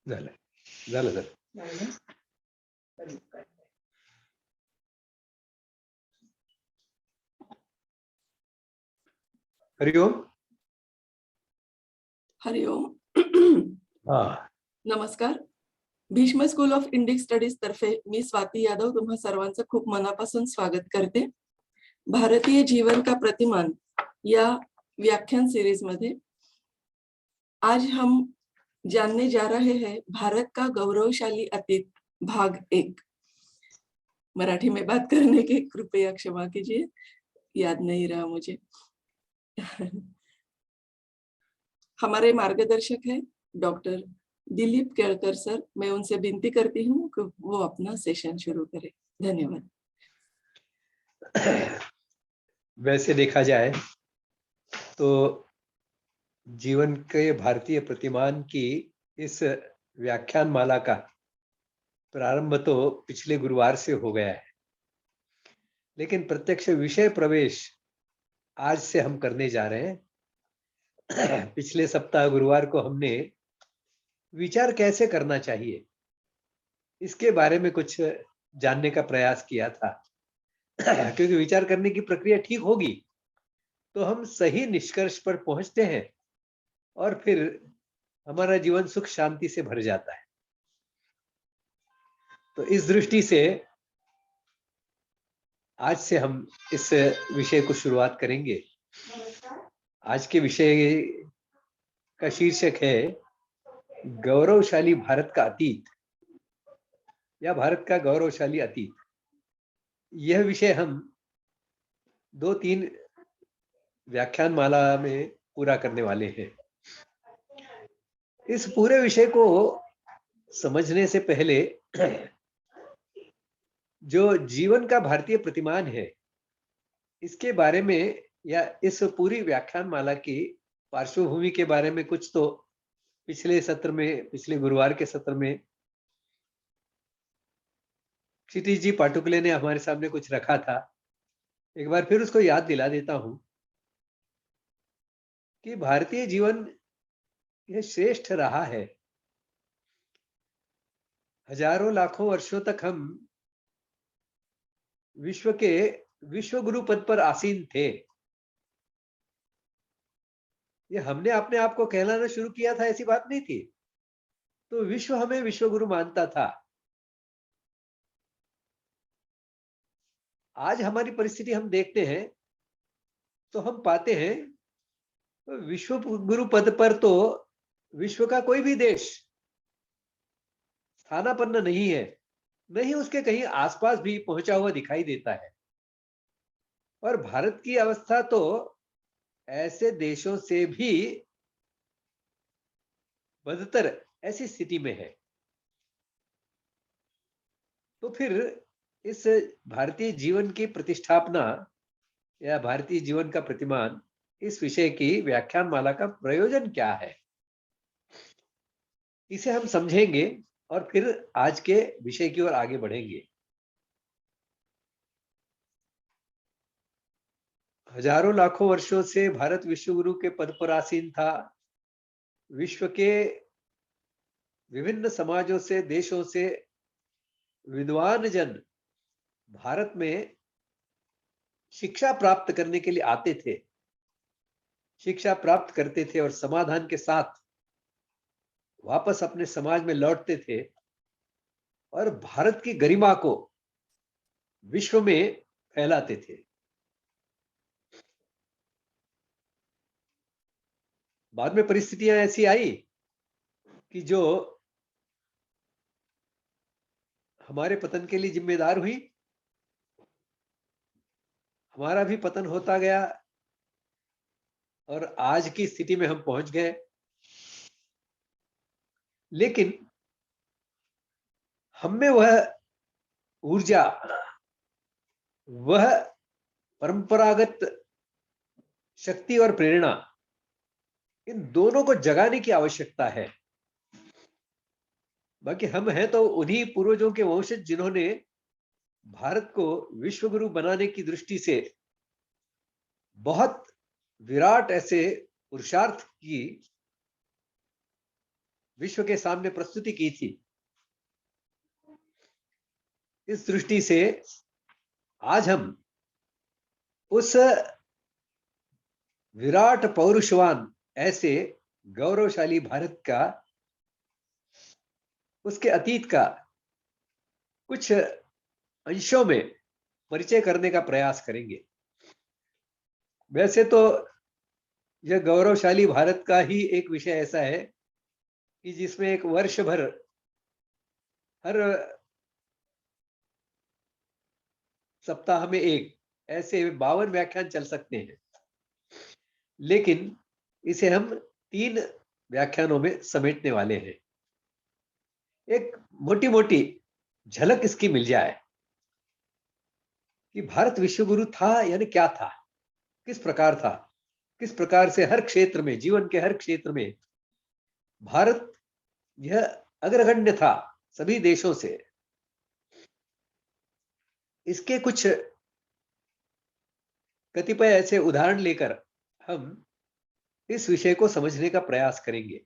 झालं झालं झालं. हरिओम. हरिओम. हा, नमस्कार. Bhishma school of Indic studies तर्फे मी स्वाती यादव तुम्हा सर्वांचं खूप मनापासून स्वागत करते. भारतीय जीवन का प्रतिमान या व्याख्यान सीरीज में आज हम जानने जा रहे हैं भारत का गौरवशाली अतीत भाग 1। मराठी में बात करने की कृपया क्षमा कीजिए, याद नहीं रहा मुझे। हमारे मार्गदर्शक है डॉक्टर दिलीप केळकर सर। मैं उनसे विनती करती हूँ कि वो अपना सेशन शुरू करें। धन्यवाद। वैसे देखा जाए तो जीवन के भारतीय प्रतिमान की इस व्याख्यान माला का प्रारंभ तो पिछले गुरुवार से हो गया है, लेकिन प्रत्यक्ष विषय प्रवेश आज से हम करने जा रहे हैं। पिछले सप्ताह गुरुवार को हमने विचार कैसे करना चाहिए इसके बारे में कुछ जानने का प्रयास किया था। क्योंकि विचार करने की प्रक्रिया ठीक होगी तो हम सही निष्कर्ष पर पहुंचते हैं और फिर हमारा जीवन सुख शांति से भर जाता है। तो इस दृष्टि से आज से हम इस विषय को शुरुआत करेंगे। आज के विषय का शीर्षक है गौरवशाली भारत का अतीत या भारत का गौरवशाली अतीत। यह विषय हम 2-3 व्याख्यान माला में पूरा करने वाले हैं। इस पूरे विषय को समझने से पहले जो जीवन का भारतीय प्रतिमान है इसके बारे में या इस पूरी व्याख्यान माला की पार्श्वभूमि के बारे में कुछ तो पिछले सत्र में, पिछले गुरुवार के सत्र में क्षितिज जी पाटुकले ने हमारे सामने कुछ रखा था। एक बार फिर उसको याद दिला देता हूं कि भारतीय जीवन यह श्रेष्ठ रहा है। हजारों लाखों वर्षों तक हम विश्व के विश्व गुरु पद पर आसीन थे। ये हमने अपने आप को कहलाना शुरू किया था ऐसी बात नहीं थी। तो विश्व हमें विश्व गुरु मानता था। आज हमारी परिस्थिति हम देखते हैं तो हम पाते हैं तो विश्व गुरु पद पर तो विश्व का कोई भी देश स्थानापन्न नहीं है, नहीं उसके कहीं आसपास भी पहुंचा हुआ दिखाई देता है। और भारत की अवस्था तो ऐसे देशों से भी बदतर ऐसी स्थिति में है। तो फिर इस भारतीय जीवन की प्रतिष्ठापना या भारतीय जीवन का प्रतिमान, इस विषय की व्याख्यान माला का प्रयोजन क्या है, इसे हम समझेंगे और फिर आज के विषय की ओर आगे बढ़ेंगे। हजारों लाखों वर्षों से भारत विश्व गुरु के पद पर आसीन था। विश्व के विभिन्न समाजों से, देशों से विद्वान जन भारत में शिक्षा प्राप्त करने के लिए आते थे, शिक्षा प्राप्त करते थे और समाधान के साथ वापस अपने समाज में लौटते थे और भारत की गरिमा को विश्व में फैलाते थे। बाद में परिस्थितियां ऐसी आई कि जो हमारे पतन के लिए जिम्मेदार हुई। हमारा भी पतन होता गया और आज की स्थिति में हम पहुंच गए। लेकिन हमें वह ऊर्जा, वह परंपरागत शक्ति और प्रेरणा, इन दोनों को जगाने की आवश्यकता है। बाकी हम हैं तो उन्हीं पूर्वजों के वंशज जिन्होंने भारत को विश्व गुरु बनाने की दृष्टि से बहुत विराट ऐसे पुरुषार्थ की विश्व के सामने प्रस्तुति की थी। इस दृष्टि से आज हम उस विराट पौरुषवान ऐसे गौरवशाली भारत का, उसके अतीत का कुछ अंशों में परिचय करने का प्रयास करेंगे। वैसे तो यह गौरवशाली भारत का ही एक विषय ऐसा है कि जिसमें एक वर्ष भर हर सप्ताह में एक ऐसे 52 व्याख्यान चल सकते हैं, लेकिन इसे हम 3 व्याख्यानों में समेटने वाले हैं। एक मोटी मोटी झलक इसकी मिल जाए कि भारत विश्वगुरु था यानी क्या था, किस प्रकार था, किस प्रकार से हर क्षेत्र में, जीवन के हर क्षेत्र में भारत यह अग्रगण्य था सभी देशों से। इसके कुछ कतिपय ऐसे उदाहरण लेकर हम इस विषय को समझने का प्रयास करेंगे।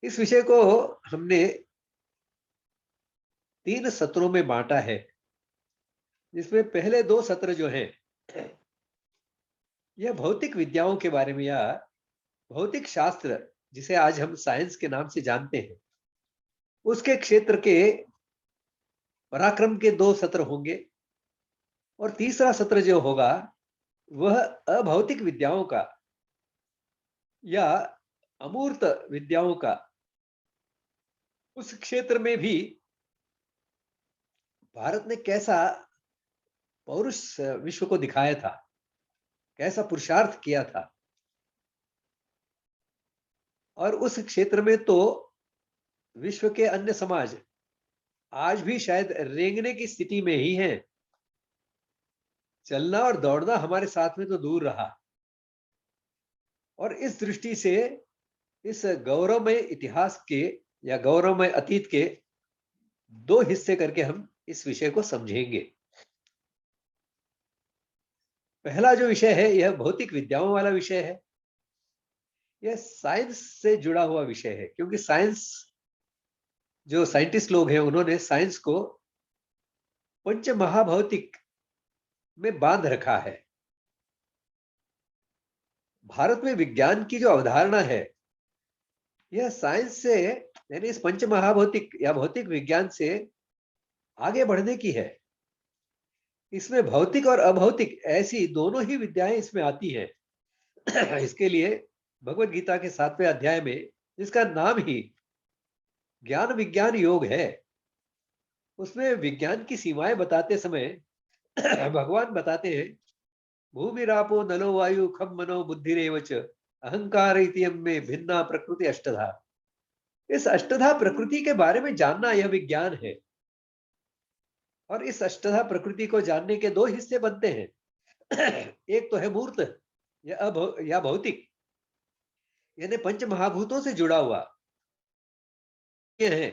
इस विषय को हमने 3 सत्रों में बांटा है, जिसमें पहले 2 सत्र जो हैं यह भौतिक विद्याओं के बारे में, या भौतिक शास्त्र जिसे आज हम साइंस के नाम से जानते हैं, उसके क्षेत्र के पराक्रम के 2 सत्र होंगे। और तीसरा सत्र जो होगा वह अभौतिक विद्याओं का या अमूर्त विद्याओं का, उस क्षेत्र में भी भारत ने कैसा पौरुष विश्व को दिखाया था, कैसा पुरुषार्थ किया था। और उस क्षेत्र में तो विश्व के अन्य समाज आज भी शायद रेंगने की स्थिति में ही हैं। चलना और दौड़ना हमारे साथ में तो दूर रहा। और इस दृष्टि से इस गौरवमय इतिहास के या गौरवमय अतीत के 2 हिस्से करके हम इस विषय को समझेंगे। पहला जो विषय है यह भौतिक विद्याओं वाला विषय है। यह साइंस से जुड़ा हुआ विषय है, क्योंकि साइंस, जो साइंटिस्ट लोग हैं, उन्होंने साइंस को पंच महाभौतिक में बांध रखा है। भारत में विज्ञान की जो अवधारणा है यह साइंस से, यानी इस पंच महाभौतिक या भौतिक विज्ञान से आगे बढ़ने की है। इसमें भौतिक और अभौतिक ऐसी दोनों ही विद्याएं इसमें आती हैं। इसके लिए भगवत गीता के 7वें अध्याय में, जिसका नाम ही ज्ञान विज्ञान योग है, उसमें विज्ञान की सीमाएं बताते समय भगवान बताते हैं, भूमिरापो नलो वायु खम मनो बुद्धिरेव च अहंकार इत्ययं में भिन्ना प्रकृति अष्टधा। इस अष्टधा प्रकृति के बारे में जानना यह विज्ञान है। और इस अष्टधा प्रकृति को जानने के 2 हिस्से बनते हैं। एक तो है मूर्त या भौतिक, यानी पंच महाभूतों से जुड़ा हुआ, ये है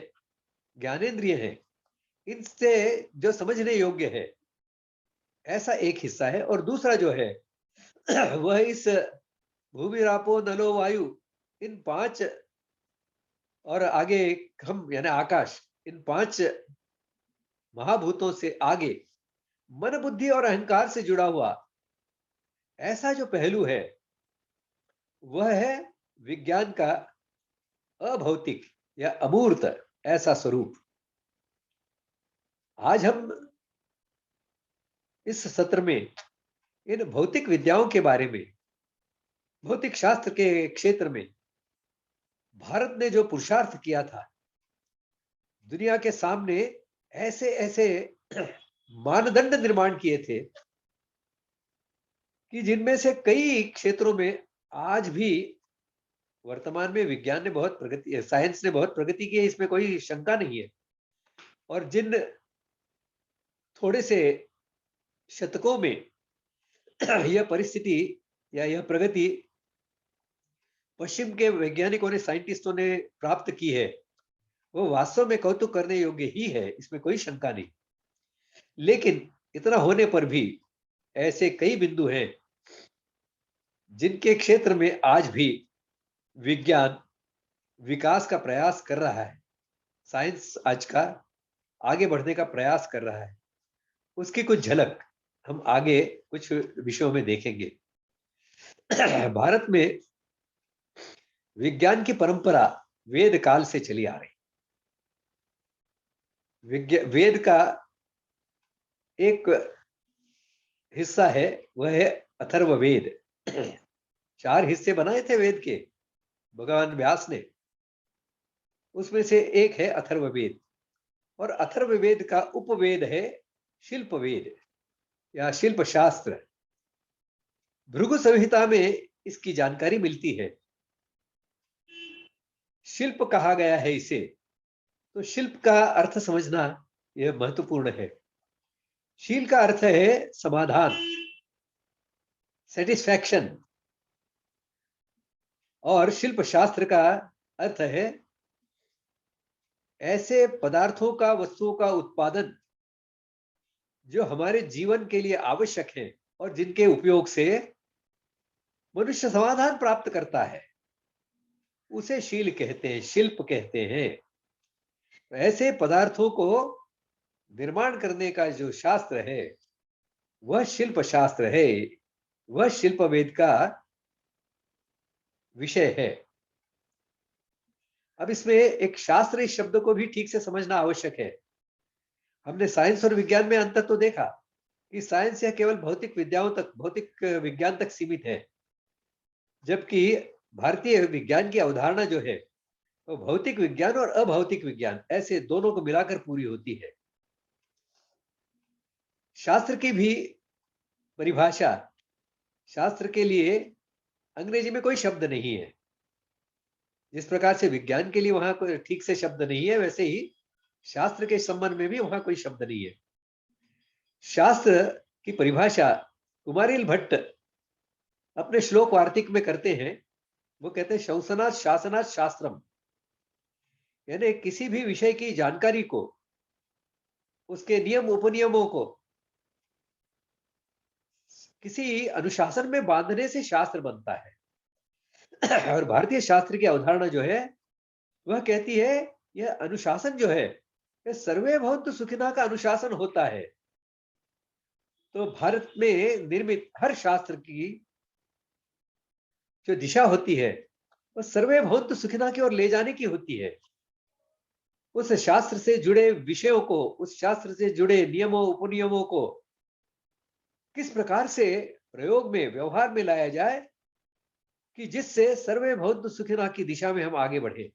ज्ञानेंद्रिय है, इनसे जो समझने योग्य है, ऐसा एक हिस्सा है। और दूसरा जो है वह इस भूमि रापो नलो वायु, इन 5 और आगे हम यानी आकाश, इन 5 महाभूतों से आगे मन बुद्धि और अहंकार से जुड़ा हुआ ऐसा जो पहलू है, वह है विज्ञान का अभौतिक या अमूर्त ऐसा स्वरूप। आज हम इस सत्र में इन भौतिक विद्याओं के बारे में, भौतिक शास्त्र के क्षेत्र में भारत ने जो पुरुषार्थ किया था, दुनिया के सामने ऐसे ऐसे मानदंड निर्माण किए थे कि जिनमें से कई क्षेत्रों में आज भी वर्तमान में विज्ञान ने बहुत प्रगति, साइंस ने बहुत प्रगति की है, इसमें कोई शंका नहीं है। और जिन थोड़े से शतकों में यह परिस्थिति या यह प्रगति पश्चिम के वैज्ञानिकों ने, साइंटिस्टों ने प्राप्त की है, वो वास्तव में कौतुक करने योग्य ही है, इसमें कोई शंका नहीं। लेकिन इतना होने पर भी ऐसे कई बिंदु हैं जिनके क्षेत्र में आज भी विज्ञान विकास का प्रयास कर रहा है, साइंस आज का आगे बढ़ने का प्रयास कर रहा है, उसकी कुछ झलक हम आगे कुछ विषयों में देखेंगे। भारत में विज्ञान की परंपरा वेद काल से चली आ रही। वेद का एक हिस्सा है, वह है अथर्ववेद। 4 हिस्से बनाए थे वेद के भगवान व्यास ने, उसमें से एक है अथर्ववेद। और अथर्ववेद का उपवेद है शिल्पवेद या शिल्प शास्त्र। भृगु संहिता में इसकी जानकारी मिलती है। शिल्प कहा गया है इसे, तो शिल्प का अर्थ समझना यह महत्वपूर्ण है। शील का अर्थ है समाधान, सेटिस्फैक्शन, और शिल्प शास्त्र का अर्थ है ऐसे पदार्थों का, वस्तुओं का उत्पादन जो हमारे जीवन के लिए आवश्यक है और जिनके उपयोग से मनुष्य समाधान प्राप्त करता है, उसे शील कहते हैं, शिल्प कहते हैं। ऐसे पदार्थों को निर्माण करने का जो शास्त्र है वह शिल्प शास्त्र है, वह शिल्पवेद का विषय है। अब इसमें एक शास्त्र इस शब्द को भी ठीक से समझना आवश्यक है। हमने साइंस और विज्ञान में अंतर तो देखा कि साइंस यह केवल भौतिक विद्याओं तक, भौतिक विज्ञान तक सीमित है, जबकि भारतीय विज्ञान की अवधारणा जो है वो भौतिक विज्ञान और अभौतिक विज्ञान ऐसे दोनों को मिलाकर पूरी होती है। शास्त्र की भी परिभाषा, शास्त्र के लिए अंग्रेजी में कोई शब्द नहीं है। जिस प्रकार से विज्ञान के लिए वहां कोई ठीक से शब्द नहीं है, वैसे ही शास्त्र के संबंध में भी वहां कोई शब्द नहीं है। शास्त्र की परिभाषा कुमारिल भट्ट अपने श्लोक वार्तिक में करते हैं। वो कहते हैं शंसनात् शासनात् शास्त्रम, यानी किसी भी विषय की जानकारी को, उसके नियम उपनियमों को किसी अनुशासन में बांधने से शास्त्र बनता है। और भारतीय शास्त्र की अवधारणा जो है वह कहती है यह अनुशासन जो है यह सर्वे भवन्तु सुखिनः का अनुशासन होता है। तो भारत में निर्मित हर शास्त्र की जो दिशा होती है वह सर्वे भवन्तु सुखिनः की ओर ले जाने की होती है। उस शास्त्र से जुड़े विषयों को, उस शास्त्र से जुड़े नियमों उपनियमों को किस प्रकार से प्रयोग में, व्यवहार में लाया जाए कि जिससे सर्वे भवन्तु सुखिनः की दिशा में हम आगे बढ़े।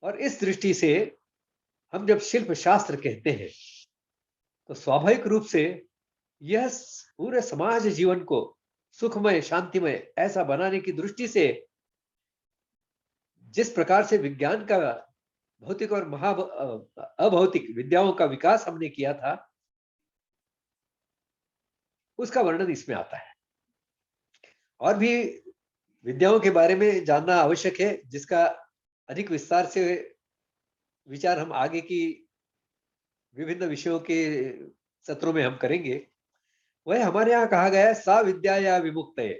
और इस दृष्टि से हम जब शिल्प शास्त्र कहते हैं तो स्वाभाविक रूप से यह पूरे समाज जीवन को सुखमय, शांतिमय ऐसा बनाने की दृष्टि से जिस प्रकार से विज्ञान का, भौतिक और अभौतिक विद्याओं का विकास हमने किया था, उसका वर्णन इसमें आता है। और भी विद्याओं के बारे में जानना आवश्यक है, जिसका अधिक विस्तार से विचार हम आगे की विभिन्न विषयों के सत्रों में हम करेंगे। वह हमारे यहाँ कहा गया है सा विद्या या विमुक्तये।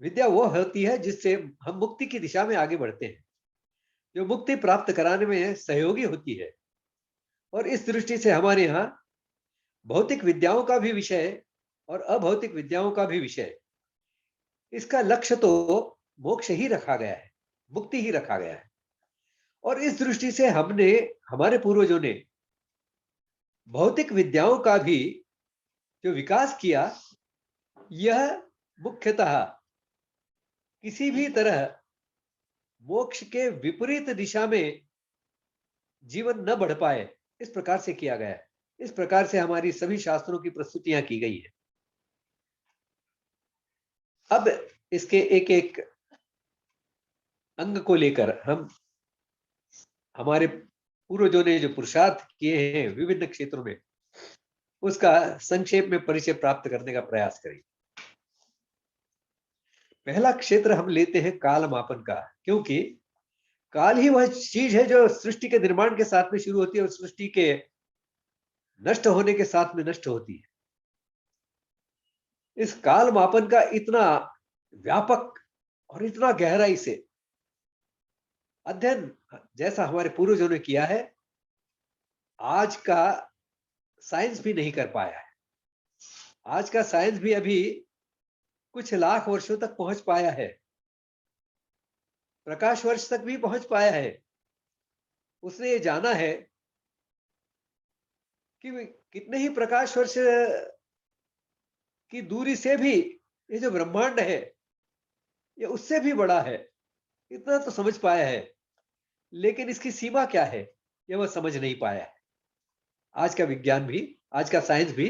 विद्या वो होती है जिससे हम मुक्ति की दिशा में आगे बढ़ते हैं, जो मुक्ति प्राप्त कराने में सहयोगी होती है। और इस दृष्टि से हमारे यहाँ भौतिक विद्याओं का भी विषय और अभौतिक विद्याओं का भी विषय, इसका लक्ष्य तो मोक्ष ही रखा गया है, मुक्ति ही रखा गया है। और इस दृष्टि से हमने, हमारे पूर्वजों ने भौतिक विद्याओं का भी जो विकास किया, यह मुख्यतः किसी भी तरह मोक्ष के विपरीत दिशा में जीवन न बढ़ पाए, इस प्रकार से किया गया है। इस प्रकार से हमारी सभी शास्त्रों की प्रस्तुतियां की गई है। अब इसके एक एक अंग को लेकर हम, हमारे पूर्वजों ने जो पुरुषार्थ किए हैं विभिन्न क्षेत्रों में, उसका संक्षेप में परिचय प्राप्त करने का प्रयास करेंगे। पहला क्षेत्र हम लेते हैं काल मापन का, क्योंकि काल ही वह चीज है जो सृष्टि के निर्माण के साथ में शुरू होती है और सृष्टि के नष्ट होने के साथ में नष्ट होती है। इस काल मापन का इतना व्यापक और इतना गहराई से अध्ययन जैसा हमारे पूर्वजों ने किया है, आज का साइंस भी नहीं कर पाया है। आज का साइंस भी अभी कुछ लाख वर्षों तक पहुंच पाया है, प्रकाश वर्ष तक भी पहुंच पाया है। उसने ये जाना है कि कितने ही प्रकाश वर्ष की दूरी से भी ये जो ब्रह्मांड है ये उससे भी बड़ा है, इतना तो समझ पाया है। लेकिन इसकी सीमा क्या है ये वह समझ नहीं पाया है। आज का विज्ञान भी, आज का साइंस भी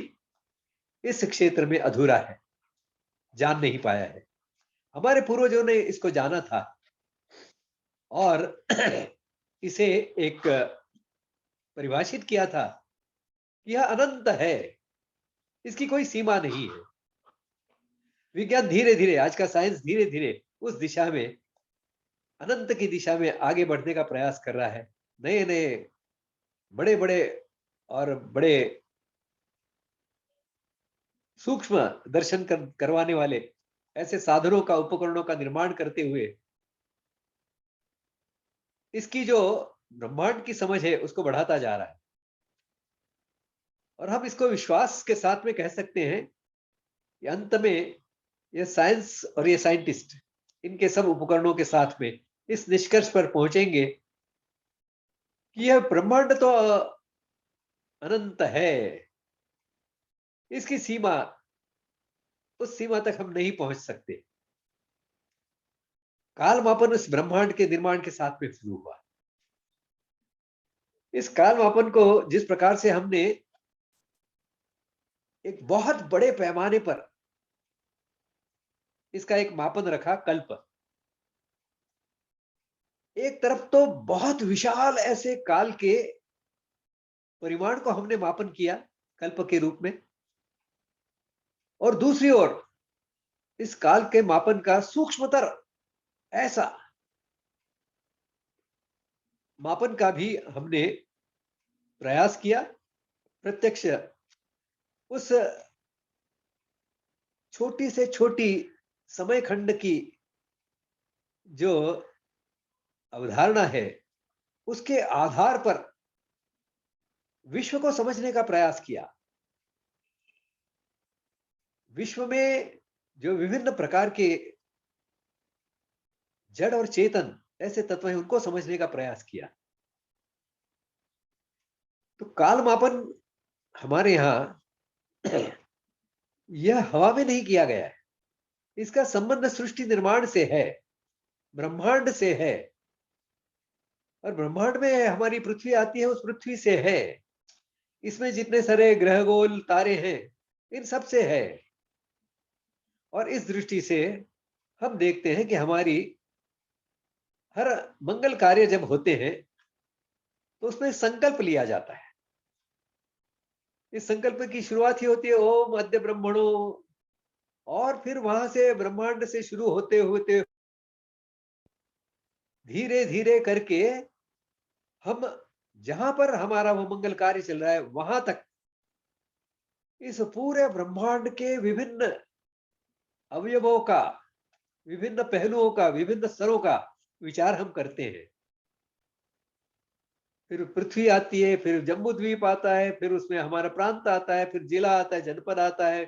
इस क्षेत्र में अधूरा है, जान नहीं पाया है। हमारे पूर्वजों ने इसको जाना था और इसे एक परिभाषित किया था कि यह अनंत है, इसकी कोई सीमा नहीं है। विज्ञान धीरे धीरे, आज का साइंस धीरे धीरे उस दिशा में, अनंत की दिशा में आगे बढ़ने का प्रयास कर रहा है। नए नए बड़े बड़े और बड़े सूक्ष्म दर्शन करवाने वाले ऐसे साधनों का, उपकरणों का निर्माण करते हुए इसकी जो ब्रह्मांड की समझ है उसको बढ़ाता जा रहा है। और हम इसको विश्वास के साथ में कह सकते हैं कि अंत में ये साइंस और ये साइंटिस्ट इनके सब उपकरणों के साथ में इस निष्कर्ष पर पहुंचेंगे कि यह ब्रह्मांड तो अनंत है, इसकी सीमा, उस सीमा तक हम नहीं पहुंच सकते। काल मापन उस ब्रह्मांड के निर्माण के साथ में शुरू हुआ। इस काल मापन को जिस प्रकार से हमने एक बहुत बड़े पैमाने पर इसका एक मापन रखा, कल्प, एक तरफ तो बहुत विशाल ऐसे काल के परिमाण को हमने मापन किया कल्प के रूप में, और दूसरी ओर इस काल के मापन का सूक्ष्मतर ऐसा मापन का भी हमने प्रयास किया। प्रत्यक्ष उस छोटी से छोटी समय खंड की जो अवधारणा है उसके आधार पर विश्व को समझने का प्रयास किया। विश्व में जो विभिन्न प्रकार के जड़ और चेतन ऐसे तत्व हैं उनको समझने का प्रयास किया। तो काल मापन हमारे यहां यह हवा में नहीं किया गया है, इसका संबंध सृष्टि निर्माण से है, ब्रह्मांड से है। और ब्रह्मांड में हमारी पृथ्वी आती है, उस पृथ्वी से है। इसमें जितने सारे ग्रह गोल तारे हैं इन सब से है। और इस दृष्टि से हम देखते हैं कि हमारी हर मंगल कार्य जब होते हैं तो उसमें संकल्प लिया जाता है। इस संकल्प की शुरुआत ही होती है ओम अद्य ब्रह्मणो, और फिर वहां से ब्रह्मांड से शुरू होते होते धीरे धीरे करके हम जहां पर हमारा वो मंगल कार्य चल रहा है वहां तक इस पूरे ब्रह्मांड के विभिन्न अवयवों का, विभिन्न पहलुओं का, विभिन्न स्तरों का विचार हम करते हैं। फिर पृथ्वी आती है, फिर जम्बू द्वीप आता है, फिर उसमें हमारा प्रांत आता है, फिर जिला आता है, जनपद आता है,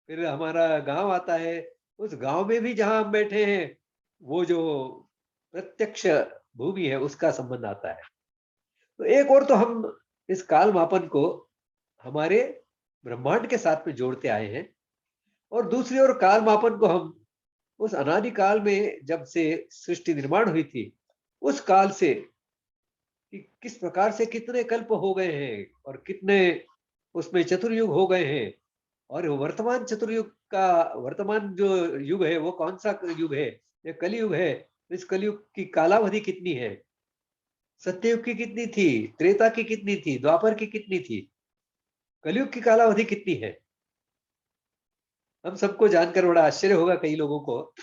फिर हमारा गांव आता है। उस गांव में भी जहां हम बैठे हैं वो जो प्रत्यक्ष भूमि है उसका संबंध आता है। तो एक और तो हम इस काल मापन को हमारे ब्रह्मांड के साथ में जोड़ते आए हैं, और दूसरी ओर काल मापन को हम उस अनादि काल में जब से सृष्टि निर्माण हुई थी उस काल से कि किस प्रकार से कितने कल्प हो गए हैं और कितने उसमें चतुर्युग हो गए हैं। और वर्तमान चतुर्युग का, वर्तमान जो युग है वो कौन सा युग है? ये कलयुग है। इस कलयुग की कालावधि कितनी है? सत्ययुग की कितनी थी? त्रेता की कितनी थी? द्वापर की कितनी थी? कलयुग की कालावधि कितनी है? हम सबको जानकर बड़ा आश्चर्य होगा कई लोगों को।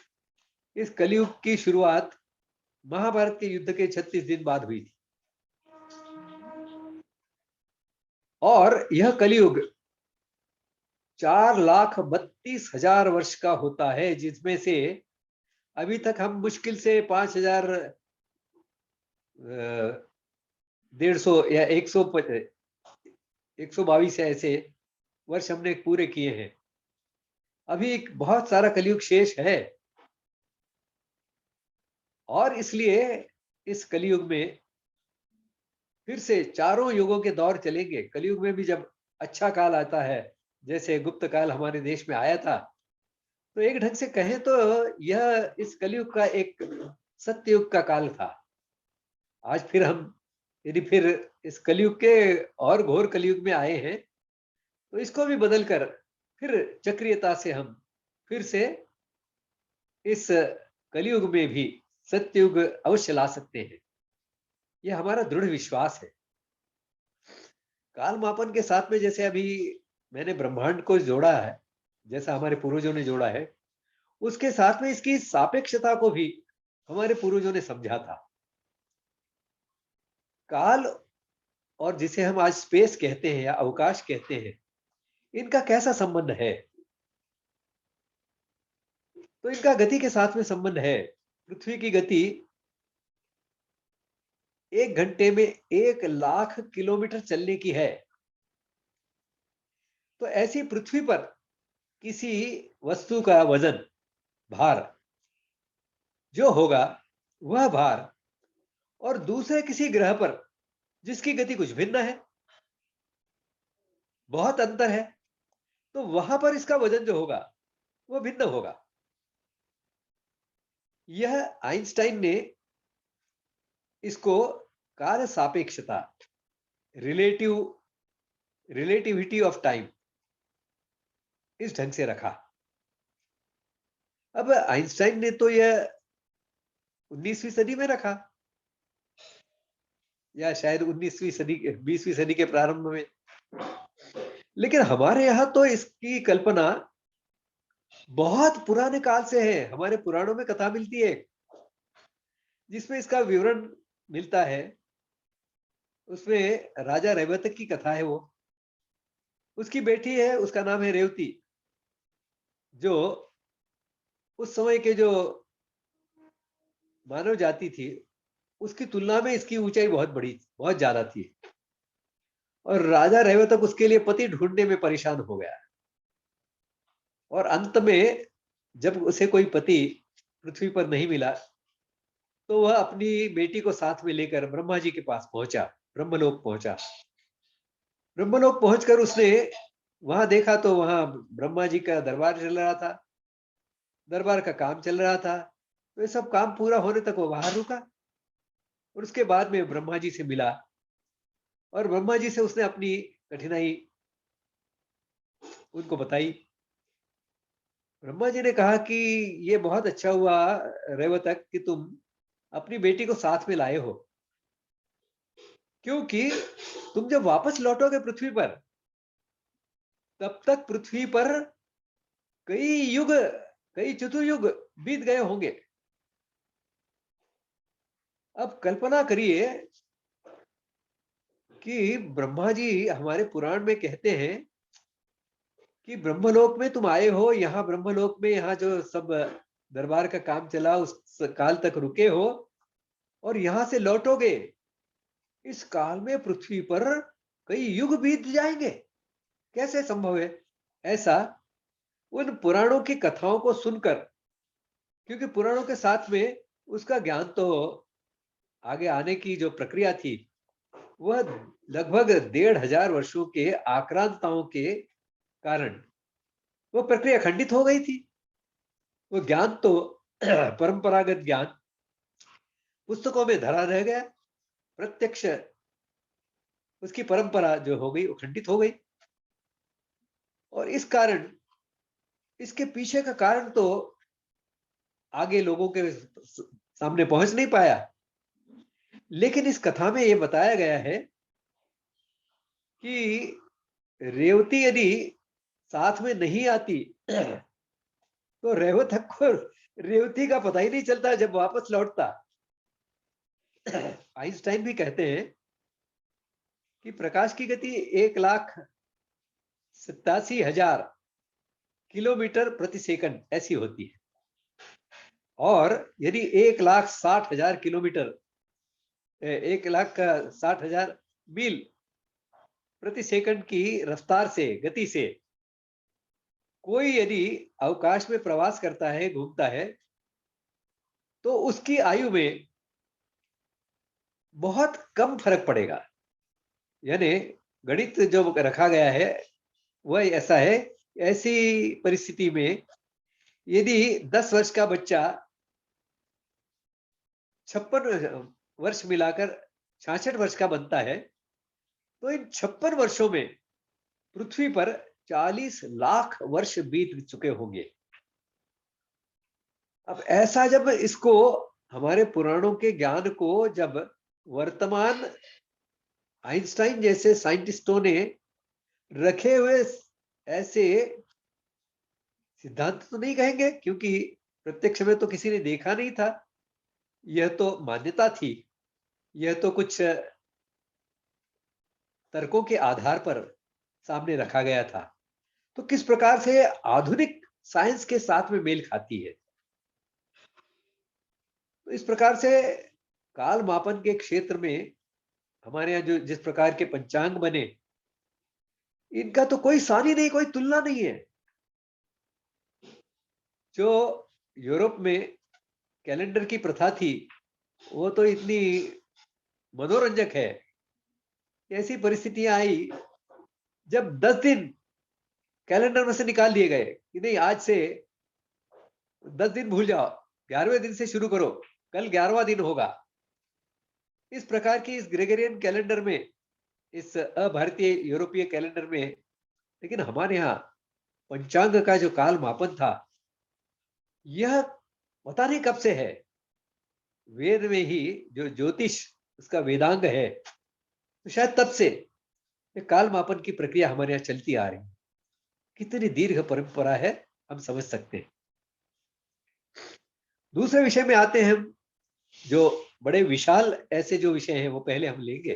इस कलयुग की शुरुआत महाभारत के युद्ध के 36 दिन बाद हुई थी, और यह कलयुग 4,32,000 वर्ष का होता है, जिसमें से अभी तक हम मुश्किल से 5000 150 या 122 ऐसे वर्ष हमने पूरे किए हैं। अभी एक बहुत सारा कलयुग शेष है और इसलिए इस कलयुग में फिर से चारों युगों के दौर चलेंगे। कलयुग में भी जब अच्छा काल आता है, जैसे गुप्त काल हमारे देश में आया था, तो एक ढंग से कहें तो यह इस कलयुग का एक सत्ययुग का काल था। आज फिर हम यदि फिर इस कलयुग के और घोर कलयुग में आए हैं, तो इसको भी बदल कर फिर चक्रीयता से हम फिर से इस कलयुग में भी सत्ययुग अवश्य ला सकते हैं। यह हमारा दृढ़ विश्वास है। काल मापन के साथ में जैसे अभी मैंने ब्रह्मांड को जोड़ा है, जैसा हमारे पूर्वजों ने जोड़ा है, उसके साथ में इसकी सापेक्षता को भी हमारे पूर्वजों ने समझा था। काल और जिसे हम आज स्पेस कहते हैं या अवकाश कहते हैं, इनका कैसा संबंध है? तो इनका गति के साथ में संबंध है। पृथ्वी की गति 1 घंटे में 1,00,000 किलोमीटर चलने की है। तो ऐसी पृथ्वी पर किसी वस्तु का वजन, भार जो होगा, वह भार और दूसरे किसी ग्रह पर जिसकी गति कुछ भिन्न है, बहुत अंतर है, तो वहां पर इसका वजन जो होगा वो भिन्न होगा। यह आइंस्टाइन ने इसको कार्य सापेक्षता, रिलेटिव रिलेटिविटी ऑफ टाइम, इस ढंग से रखा। अब आइंस्टाइन ने तो यह 19वीं सदी में रखा, या शायद 19वीं सदी 20वीं सदी के प्रारंभ में। लेकिन हमारे यहां तो इसकी कल्पना बहुत पुराने काल से है। हमारे पुराणों में कथा मिलती है जिसमें इसका विवरण मिलता है। उसमें राजा रैवतक की कथा है। वो उसकी बेटी है, उसका नाम है रेवती, जो उस समय के जो मानव जाति थी उसकी तुलना में इसकी ऊंचाई बहुत बड़ी, बहुत ज्यादा थी। और राजा रैवतक उसके लिए पति ढूंढने में परेशान हो गया और अंत में जब उसे कोई पति पृथ्वी पर नहीं मिला, तो वह अपनी बेटी को साथ में लेकर ब्रह्मा जी के पास पहुंचा, ब्रह्मलोक पहुंचा। ब्रह्मलोक पहुंचकर उसने वहां देखा तो वहां ब्रह्मा जी का दरबार चल रहा था, दरबार का काम चल रहा था। तो ये सब काम पूरा होने तक वो बाहर रुका और उसके बाद में ब्रह्मा जी से मिला और ब्रह्मा जी से उसने अपनी कठिनाई उनको बताई। ब्रह्मा जी ने कहा कि ये बहुत अच्छा हुआ रेवतक कि तुम अपनी बेटी को साथ में लाए हो, क्योंकि तुम जब वापस लौटोगे पृथ्वी पर, तब तक पृथ्वी पर कई युग, कई चतुर्युग बीत गए होंगे। अब कल्पना करिए कि ब्रह्मा जी हमारे पुराण में कहते हैं कि ब्रह्मलोक में तुम आए हो, यहाँ ब्रह्मलोक में यहाँ जो सब दरबार का काम चला उस काल तक रुके हो और यहां से लौटोगे। इस काल में पृथ्वी पर कई युग बीत जाएंगे, कैसे संभव है? ऐसा उन पुराणों की कथाओं को सुनकर, क्योंकि पुराणों के साथ में उसका ज्ञान तो आगे आने की जो प्रक्रिया थी वह लगभग 1,500 वर्षों के आक्रांताओं के कारण वो प्रक्रिया खंडित हो गई थी। वो ज्ञान तो परंपरागत ज्ञान पुस्तकों में धरा रह गया, प्रत्यक्ष उसकी परंपरा जो हो गई वो खंडित हो गई। और इस कारण, इसके पीछे का कारण तो आगे लोगों के सामने पहुंच नहीं पाया। लेकिन इस कथा में ये बताया गया है कि रेवती यदि साथ में नहीं आती तो रेवतक को रेवती का पता ही नहीं चलता जब वापस लौटता। आइंस्टाइन भी कहते हैं कि प्रकाश की गति 1,87,000 किलोमीटर प्रति सेकंड ऐसी होती है और यदि 1,60,000 किलोमीटर 1,60,000 मील प्रति सेकंड की रफ्तार से, गति से कोई यदि अवकाश में प्रवास करता है, घूमता है, तो उसकी आयु में बहुत कम फर्क पड़ेगा। यानी गणित जो रखा गया है वह ऐसा है, ऐसी परिस्थिति में यदि 10 वर्ष का बच्चा 56 वर्ष मिलाकर 66 वर्ष का बनता है, तो इन 56 वर्षों में पृथ्वी पर 40 लाख वर्ष बीत चुके होंगे। अब ऐसा जब इसको हमारे पुराणों के ज्ञान को जब वर्तमान आइंस्टाइन जैसे साइंटिस्टों ने रखे हुए ऐसे सिद्धांत तो नहीं कहेंगे, क्योंकि प्रत्यक्ष में तो किसी ने देखा नहीं था, यह तो मान्यता थी, यह तो कुछ तर्कों के आधार पर सामने रखा गया था, तो किस प्रकार से आधुनिक साइंस के साथ में मेल खाती है। तो इस प्रकार से काल मापन के क्षेत्र में हमारे यहाँ जो जिस प्रकार के पंचांग बने, इनका तो कोई सानी नहीं, कोई तुलना नहीं है। जो यूरोप में कैलेंडर की प्रथा थी, वो तो इतनी मनोरंजक है। ऐसी परिस्थितियां आई जब 10 दिन कैलेंडर में से निकाल दिए गए कि नहीं, आज से 10 दिन भूल जाओ, 11वें दिन से शुरू करो, कल 11वां दिन होगा। इस प्रकार की इस ग्रेगोरियन कैलेंडर में, इस अभारतीय यूरोपीय कैलेंडर में, लेकिन हमारे यहाँ पंचांग का जो काल मापन था, यह पता नहीं कब से है। वेद में ही जो ज्योतिष उसका वेदांग है, तो शायद तब से ये काल मापन की प्रक्रिया हमारे यहाँ चलती आ रही है। कितनी दीर्घ परंपरा है, हम समझ सकते हैं। दूसरे विषय में आते हैं हम, जो बड़े विशाल ऐसे जो विषय हैं वो पहले हम लेंगे।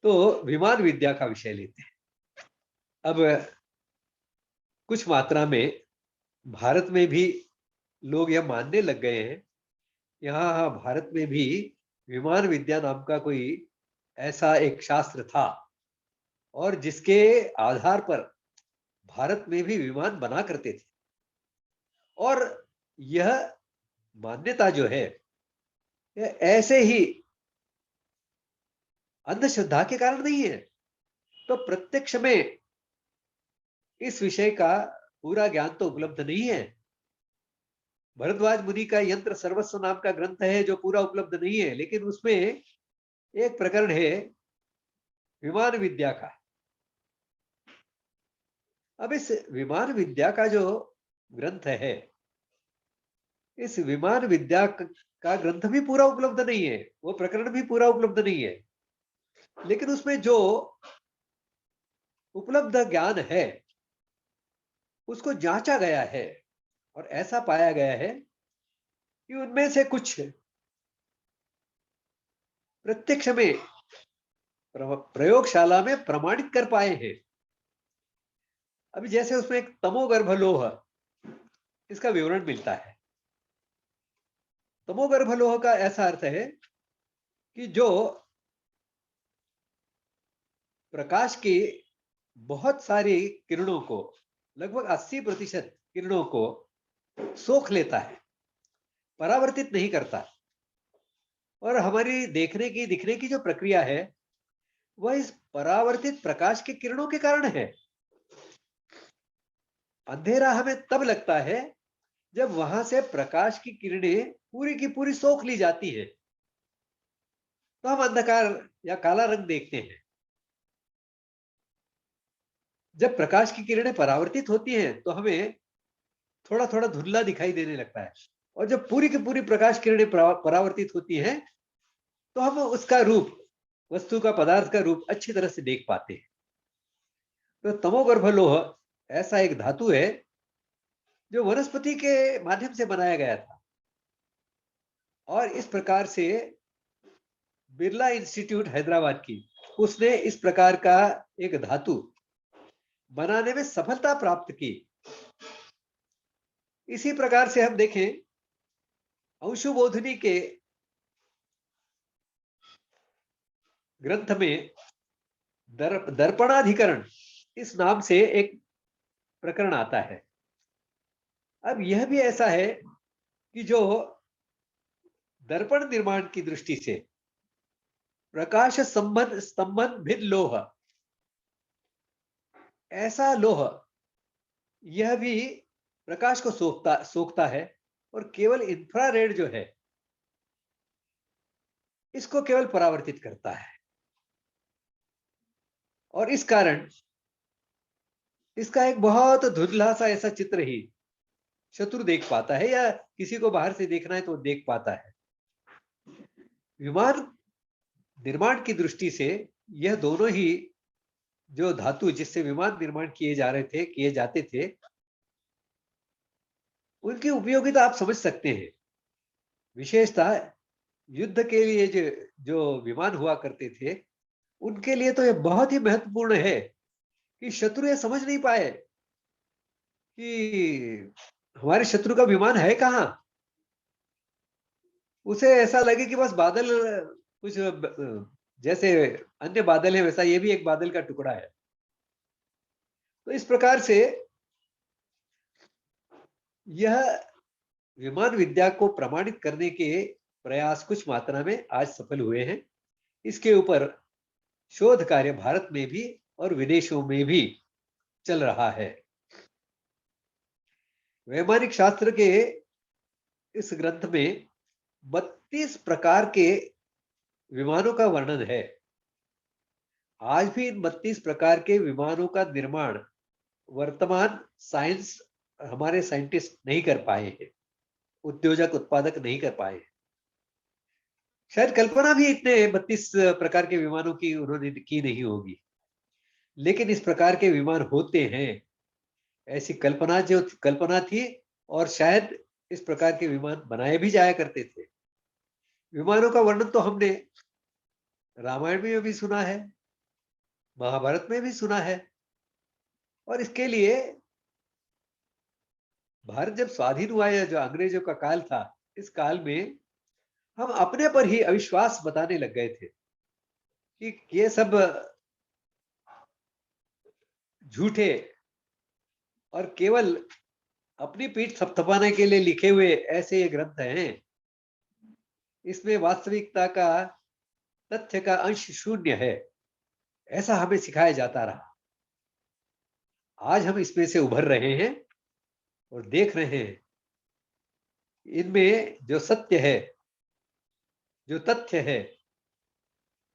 तो विमान विद्या का विषय लेते हैं। अब कुछ मात्रा में भारत में भी लोग यह मानने लग गए हैं, यहाँ भारत में भी विमान विद्या नाम का कोई ऐसा एक शास्त्र था, और जिसके आधार पर भारत में भी विमान बना करते थे। और यह मान्यता जो है, यह ऐसे ही अंधश्रद्धा के कारण नहीं है, तो प्रत्यक्ष में इस विषय का पूरा ज्ञान तो उपलब्ध नहीं है। भरद्वाज मुनि का यंत्र सर्वस्व नाम का ग्रंथ है जो पूरा उपलब्ध नहीं है, लेकिन उसमें एक प्रकरण है विमान विद्या का। अब इस विमान विद्या का जो ग्रंथ है, इस विमान विद्या का ग्रंथ भी पूरा उपलब्ध नहीं है, वो प्रकरण भी पूरा उपलब्ध नहीं है, लेकिन उसमें जो उपलब्ध ज्ञान है उसको जांचा गया है, और ऐसा पाया गया है कि उनमें से कुछ प्रत्यक्ष में प्रयोगशाला में प्रमाणित कर पाए हैं। अभी जैसे उसमें एक तमोगर्भ लोह, इसका विवरण मिलता है। तमोगर्भ लोह का ऐसा अर्थ है कि जो प्रकाश की बहुत सारी किरणों को, लगभग 80% किरणों को सोख लेता है, परावर्तित नहीं करता। और हमारी देखने की, दिखने की जो प्रक्रिया है, वह इस परावर्तित प्रकाश की किरणों के कारण है। अंधेरा हमें तब लगता है जब वहां से प्रकाश की किरणें पूरी की पूरी सोख ली जाती है, तो हम अंधकार या काला रंग देखते हैं। जब प्रकाश की किरणें परावर्तित होती हैं तो हमें थोड़ा थोड़ा धुंधला दिखाई देने लगता है, और जब पूरी की पूरी प्रकाश किरणें परावर्तित होती हैं तो हम उसका रूप, वस्तु का, पदार्थ का रूप अच्छी तरह से देख पाते हैं। तो तमोगर्भ लोह ऐसा एक धातु है जो वनस्पति के माध्यम से बनाया गया था, और इस प्रकार से बिरला इंस्टीट्यूट हैदराबाद की, उसने इस प्रकार का एक धातु बनाने में सफलता प्राप्त की। इसी प्रकार से हम देखें अंशुबोधिनी के ग्रंथ में दर्पणाधिकरण इस नाम से एक प्रकरण आता है। अब यह भी ऐसा है कि जो दर्पण निर्माण की दृष्टि से प्रकाश स्तंभन लोह, ऐसा लोह यह भी प्रकाश को सोखता है और केवल इंफ्रारेड जो है इसको केवल परावर्तित करता है। और इस कारण इसका एक बहुत धुंधला सा ऐसा चित्र ही शत्रु देख पाता है, या किसी को बाहर से देखना है तो देख पाता है। विमान निर्माण की दृष्टि से यह दोनों ही जो धातु जिससे विमान निर्माण किए जाते थे, उनकी उपयोगिता आप समझ सकते हैं। विशेषतः युद्ध के लिए जो विमान हुआ करते थे, उनके लिए तो यह बहुत ही महत्वपूर्ण है कि शत्रु ये समझ नहीं पाए कि हमारे शत्रु का विमान है कहां। उसे ऐसा लगे कि बस बादल कुछ जैसे अन्य बादल है वैसा ये भी एक बादल का टुकड़ा है। तो इस प्रकार से यह विमान विद्या को प्रमाणित करने के प्रयास कुछ मात्रा में आज सफल हुए हैं। इसके ऊपर शोध कार्य भारत में भी और विदेशों में भी चल रहा है। वैमानिक शास्त्र के इस ग्रंथ में 32 प्रकार के विमानों का वर्णन है। आज भी इन 32 प्रकार के विमानों का निर्माण वर्तमान साइंस हमारे साइंटिस्ट नहीं कर पाए हैं, उद्योजक उत्पादक नहीं कर पाए। शायद कल्पना भी इतने 32 प्रकार के विमानों की उन्होंने की नहीं होगी, लेकिन इस प्रकार के विमान होते हैं ऐसी कल्पना थी, और शायद इस प्रकार के विमान बनाए भी जाया करते थे। विमानों का वर्णन तो हमने रामायण में भी सुना है, महाभारत में भी सुना है। और इसके लिए भारत जब स्वाधीन हुआ या जो अंग्रेजों का काल था, इस काल में हम अपने पर ही अविश्वास बताने लग गए थे कि ये सब झूठे और केवल अपनी पीठ थपथपाने के लिए लिखे हुए ऐसे ये ग्रंथ हैं। इसमें वास्तविकता का, तथ्य का अंश शून्य है, ऐसा हमें सिखाया जाता रहा। आज हम इसमें से उभर रहे हैं और देख रहे हैं इनमें जो सत्य है, जो तथ्य है,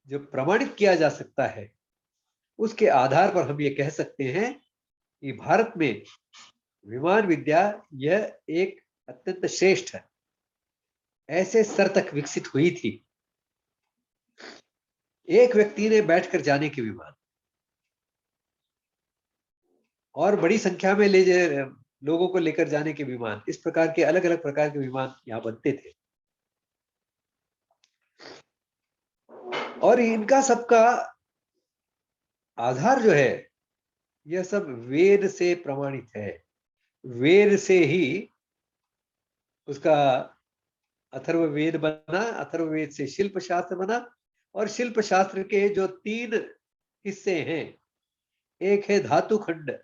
जो प्रमाणित किया जा सकता है, उसके आधार पर हम ये कह सकते हैं कि भारत में विमान विद्या यह एक अत्यंत श्रेष्ठ ऐसे स्तर तक विकसित हुई थी। एक व्यक्ति ने बैठकर जाने के विमान और बड़ी संख्या में लोगों को लेकर जाने के विमान, इस प्रकार के अलग अलग प्रकार के विमान यहाँ बनते थे। और इनका सबका आधार जो है, यह सब वेद से प्रमाणित है। वेद से ही उसका अथर्ववेद बना, अथर्ववेद से शिल्प शास्त्र बना, और शिल्प शास्त्र के जो 3 हिस्से हैं, एक है धातु खंड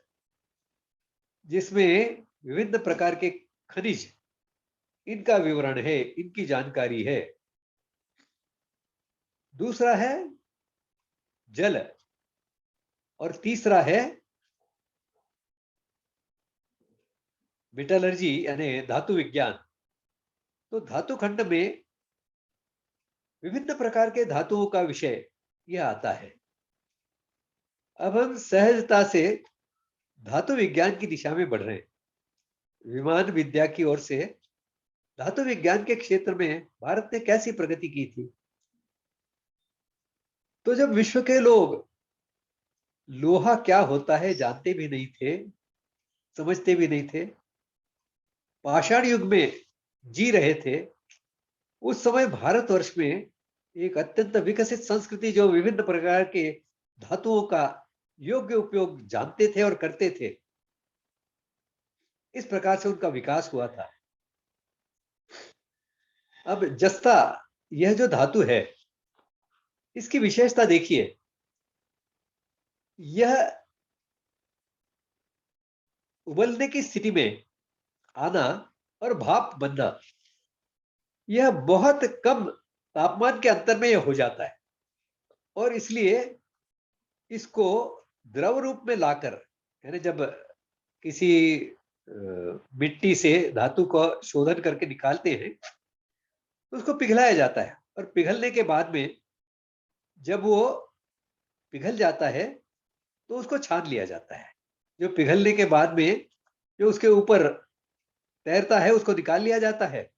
जिसमें विभिन्न प्रकार के खनिज, इनका विवरण है, इनकी जानकारी है। दूसरा है जल, और तीसरा है मेटलर्जी यानी धातु विज्ञान। तो धातु खंड में विभिन्न प्रकार के धातुओं का विषय यह आता है। अब हम सहजता से धातु विज्ञान की दिशा में बढ़ रहे हैं। विमान विद्या की ओर से धातु विज्ञान के क्षेत्र में भारत ने कैसी प्रगति की थी। तो जब विश्व के लोग लोहा क्या होता है जानते भी नहीं थे, समझते भी नहीं थे, पाषाण युग में जी रहे थे, उस समय भारतवर्ष में एक अत्यंत विकसित संस्कृति जो विभिन्न प्रकार के धातुओं का योग्य उपयोग जानते थे और करते थे, इस प्रकार से उनका विकास हुआ था। अब जस्ता, यह जो धातु है, इसकी विशेषता देखिए, यह उबलने की स्थिति में आना और भाप बनना, यह बहुत कम तापमान के अंतर में यह हो जाता है, और इसलिए इसको द्रव रूप में लाकर, यानी जब किसी मिट्टी से धातु को शोधन करके निकालते हैं तो उसको पिघलाया जाता है, और पिघलने के बाद में जब वो पिघल जाता है तो उसको छान लिया जाता है। जो पिघलने के बाद में जो उसके ऊपर तैरता है उसको निकाल लिया जाता है,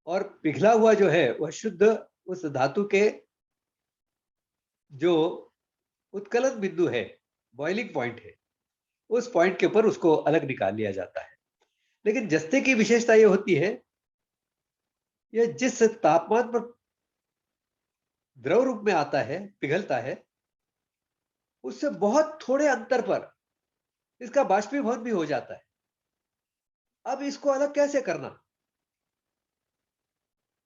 और पिघला हुआ जो है वह शुद्ध उस धातु के जो उत्कलन बिंदु है, बॉइलिंग पॉइंट है, उस पॉइंट के ऊपर उसको अलग निकाल लिया जाता है। लेकिन जस्ते की विशेषता यह होती है, यह जिस तापमान पर द्रव रूप में आता है, पिघलता है, उससे बहुत थोड़े अंतर पर इसका बाष्पीभवन भी हो जाता है। अब इसको अलग कैसे करना?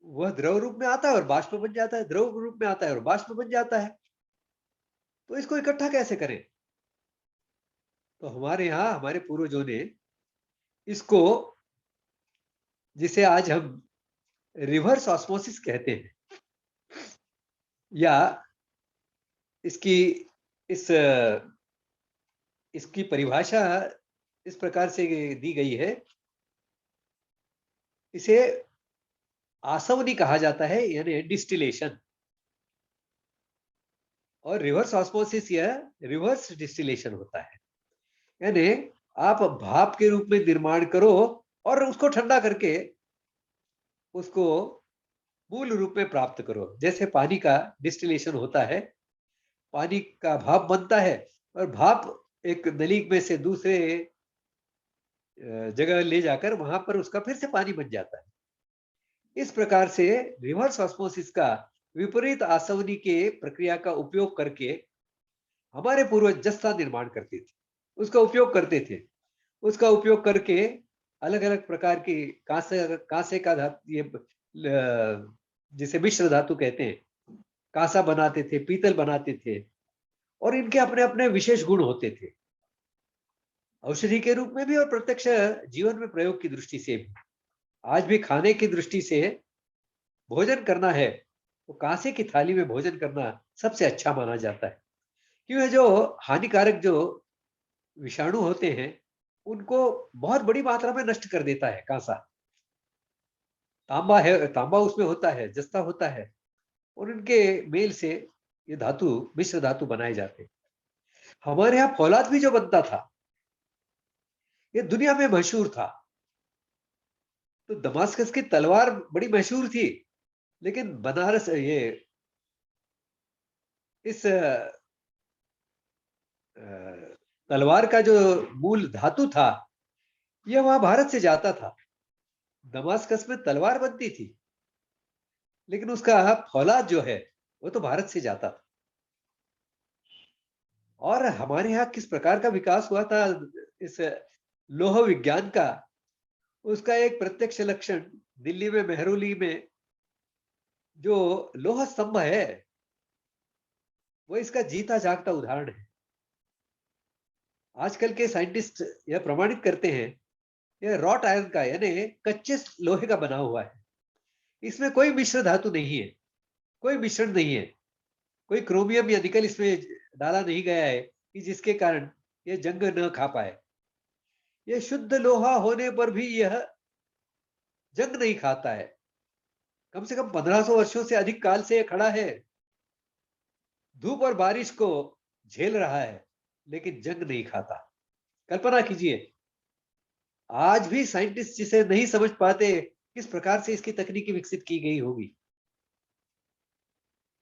वह द्रव रूप में आता है और बाष्प बन जाता है, द्रव रूप में आता है और बाष्प बन जाता है, तो इसको इकट्ठा कैसे करें? तो हमारे यहाँ हमारे पूर्वजों ने इसको, जिसे आज हम रिवर्स ऑस्मोसिस कहते हैं, या इसकी इस इसकी परिभाषा इस प्रकार से दी गई है, इसे आसवनी कहा जाता है, यानी डिस्टिलेशन। और रिवर्स ऑस्मोसिस यह रिवर्स डिस्टिलेशन होता है, यानी आप भाप के रूप में निर्माण करो और उसको ठंडा करके उसको मूल रूप में प्राप्त करो। जैसे पानी का डिस्टिलेशन होता है, पानी का भाप बनता है, और भाप एक नली में से दूसरे जगह ले जाकर वहां पर उसका फिर से पानी बन जाता है। इस प्रकार से रिवर्स ऑस्मोसिस का विपरीत आसवनी के प्रक्रिया का उपयोग करके हमारे पूर्वज जस्ता निर्माण करते थे, उसका उपयोग करते थे। उसका उपयोग करके अलग अलग प्रकार की कांसे का धातु, ये जिसे मिश्र धातु कहते हैं, कांसा बनाते थे, पीतल बनाते थे, और इनके अपने अपने विशेष गुण होते थे, औषधि के रूप में भी और प्रत्यक्ष जीवन में प्रयोग की दृष्टि से भी। आज भी खाने की दृष्टि से भोजन करना है तो कांसे की थाली में भोजन करना सबसे अच्छा माना जाता है, क्योंकि जो हानिकारक जो विषाणु होते हैं उनको बहुत बड़ी मात्रा में नष्ट कर देता है कांसा। तांबा है, तांबा उसमें होता है, जस्ता होता है, और इनके मेल से ये धातु, मिश्र धातु बनाए जाते हैं। हमारे यहाँ फौलाद भी जो बनता था, ये दुनिया में मशहूर था। तो दमास्कस की तलवार बड़ी मशहूर थी, लेकिन बनारस, ये इस तलवार का जो मूल धातु था, यह वहां भारत से जाता था। दमास्कस में तलवार बनती थी, लेकिन उसका फौलाद जो है वो तो भारत से जाता था। और हमारे यहाँ किस प्रकार का विकास हुआ था इस लोह विज्ञान का, उसका एक प्रत्यक्ष लक्षण दिल्ली में मेहरौली में जो लोह स्तंभ है, वो इसका जीता जागता उदाहरण है। आजकल के साइंटिस्ट यह प्रमाणित करते हैं, यह रॉट आयरन का, यानी कच्चे लोहे का बना हुआ है। इसमें कोई मिश्र धातु नहीं है, कोई मिश्रण नहीं है, कोई क्रोमियम या निकल इसमें डाला नहीं गया है कि जिसके कारण यह जंग न खा पाए। यह शुद्ध लोहा होने पर भी यह जंग नहीं खाता है। कम से कम 1500 वर्षों से अधिक काल से यह खड़ा है, धूप और बारिश को झेल रहा है, लेकिन जंग नहीं खाता। कल्पना कीजिए, आज भी साइंटिस्ट जिसे नहीं समझ पाते किस प्रकार से इसकी तकनीकी विकसित की गई होगी।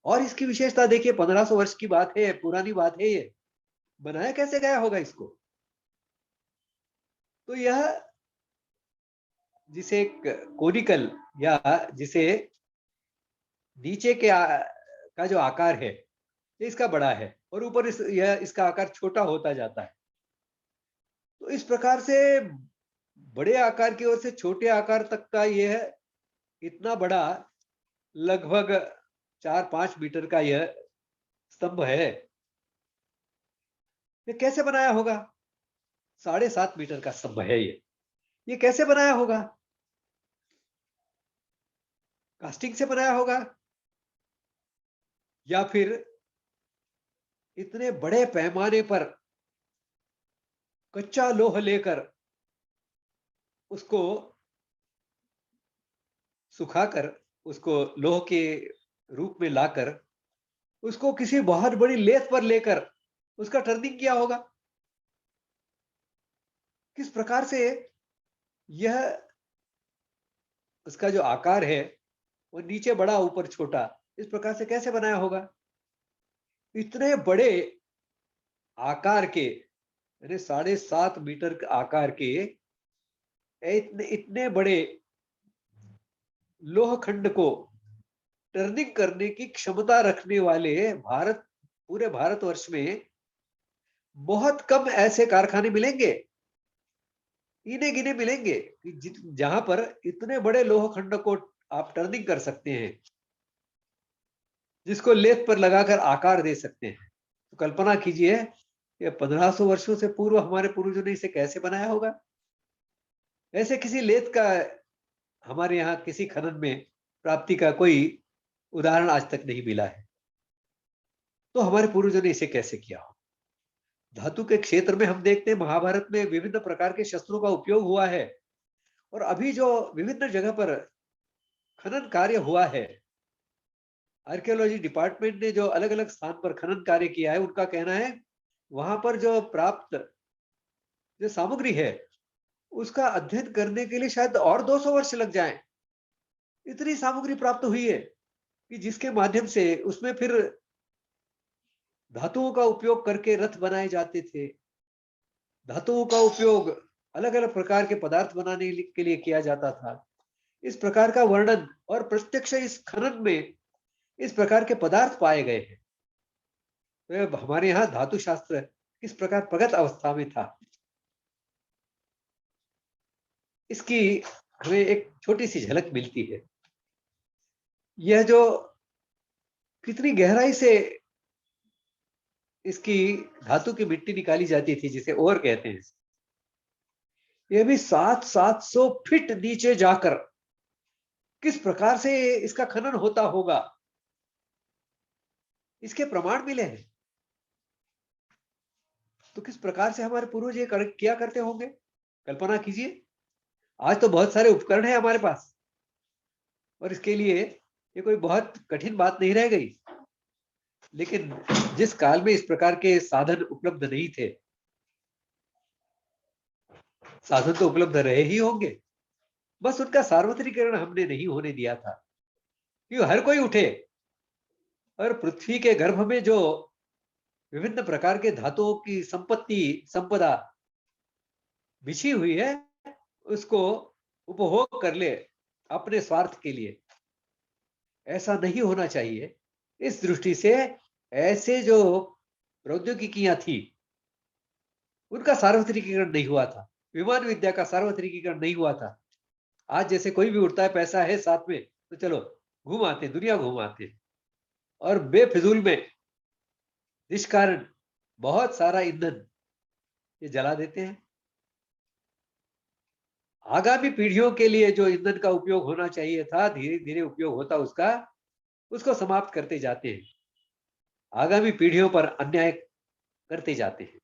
और इसकी विशेषता देखिए, 1500 वर्ष की बात है, पुरानी बात है, ये बनाया कैसे गया होगा इसको? तो यह जिसे कोनिकल, या जिसे नीचे के का जो आकार है, ये इसका बड़ा है, और ऊपर इसका आकार छोटा होता जाता है। तो इस प्रकार से बड़े आकार की ओर से छोटे आकार तक का यह इतना बड़ा लगभग 4-5 मीटर का यह स्तंभ है। ये कैसे बनाया होगा? 7.5 मीटर का स्तंभ है ये। ये कैसे बनाया होगा? कास्टिंग से बनाया होगा या फिर इतने बड़े पैमाने पर कच्चा लोह लेकर उसको सुखाकर, उसको लोह के रूप में लाकर, उसको किसी बहुत बड़ी लेथ पर लेकर उसका टर्निंग किया होगा। किस प्रकार से यह उसका जो आकार है वो नीचे बड़ा ऊपर छोटा, इस प्रकार से कैसे बनाया होगा? इतने बड़े आकार के, यानी 7.5 मीटर के आकार के इतने इतने बड़े लोह खंड को टर्निंग करने की क्षमता रखने वाले भारत, पूरे भारतवर्ष में बहुत कम ऐसे कारखाने मिलेंगे, इने गिने मिलेंगे कि जहां पर इतने बड़े लोह खंड को आप टर्निंग कर सकते हैं, जिसको लेथ पर लगाकर आकार दे सकते हैं। तो कल्पना कीजिए ये 1500 वर्षों से पूर्व हमारे पूर्वजों ने इसे कैसे बनाया होगा। ऐसे किसी लेथ का हमारे यहाँ किसी खनन में प्राप्ति का कोई उदाहरण आज तक नहीं मिला है। तो हमारे पूर्वजों ने इसे कैसे किया हो? धातु के क्षेत्र में हम देखते हैं महाभारत में विभिन्न प्रकार के शस्त्रों का उपयोग हुआ है, और अभी जो विभिन्न जगह पर खनन कार्य हुआ है, आर्कियोलॉजी डिपार्टमेंट ने जो अलग अलग स्थान पर खनन कार्य किया है, उनका कहना है वहां पर जो प्राप्त जो सामग्री है उसका अध्ययन करने के लिए शायद और 200 वर्ष लग जाएं। इतनी सामग्री प्राप्त हुई है कि जिसके माध्यम से उसमें फिर धातुओं का उपयोग करके रथ बनाए जाते थे। धातुओं का उपयोग अलग अलग प्रकार के पदार्थ बनाने के लिए किया जाता था। इस प्रकार का वर्णन और प्रत्यक्ष इस खनन में इस प्रकार के पदार्थ पाए गए हैं। तो हमारे यहाँ धातु शास्त्र किस प्रकार प्रगत अवस्था में था, इसकी हमें एक छोटी सी झलक मिलती है। यह जो कितनी गहराई से इसकी धातु की मिट्टी निकाली जाती थी, जिसे ओर कहते हैं, यह भी 700 फीट नीचे जाकर किस प्रकार से इसका खनन होता होगा, इसके प्रमाण मिले हैं। तो किस प्रकार से हमारे पूर्वज ये किया करते होंगे, कल्पना कीजिए। आज तो बहुत सारे उपकरण हैं हमारे पास, और इसके लिए ये कोई बहुत कठिन बात नहीं रह गई। लेकिन जिस काल में इस प्रकार के साधन उपलब्ध नहीं थे, साधन तो उपलब्ध रहे ही होंगे, बस उनका सार्वत्रिकरण हमने नहीं होने दिया था। क्यों हर कोई उठे और पृथ्वी के गर्भ में जो विभिन्न प्रकार के धातुओं की संपदा बिछी हुई है, उसको उपभोग कर ले अपने स्वार्थ के लिए। ऐसा नहीं होना चाहिए। इस दृष्टि से ऐसे जो प्रौद्योगिकियां थी, उनका सार्वत्रिकीकरण नहीं हुआ था। विमान विद्या का सार्वत्रिकीकरण नहीं हुआ था। आज जैसे कोई भी उठता है, पैसा है साथ में, तो चलो घूम आते, दुनिया घूम आते, और बेफिजूल में इस कारण बहुत सारा ईंधन ये जला देते हैं। आगामी पीढ़ियों के लिए जो ईंधन का उपयोग होना चाहिए था, धीरे धीरे उपयोग होता उसका, उसको समाप्त करते जाते हैं, आगामी पीढ़ियों पर अन्याय करते जाते हैं।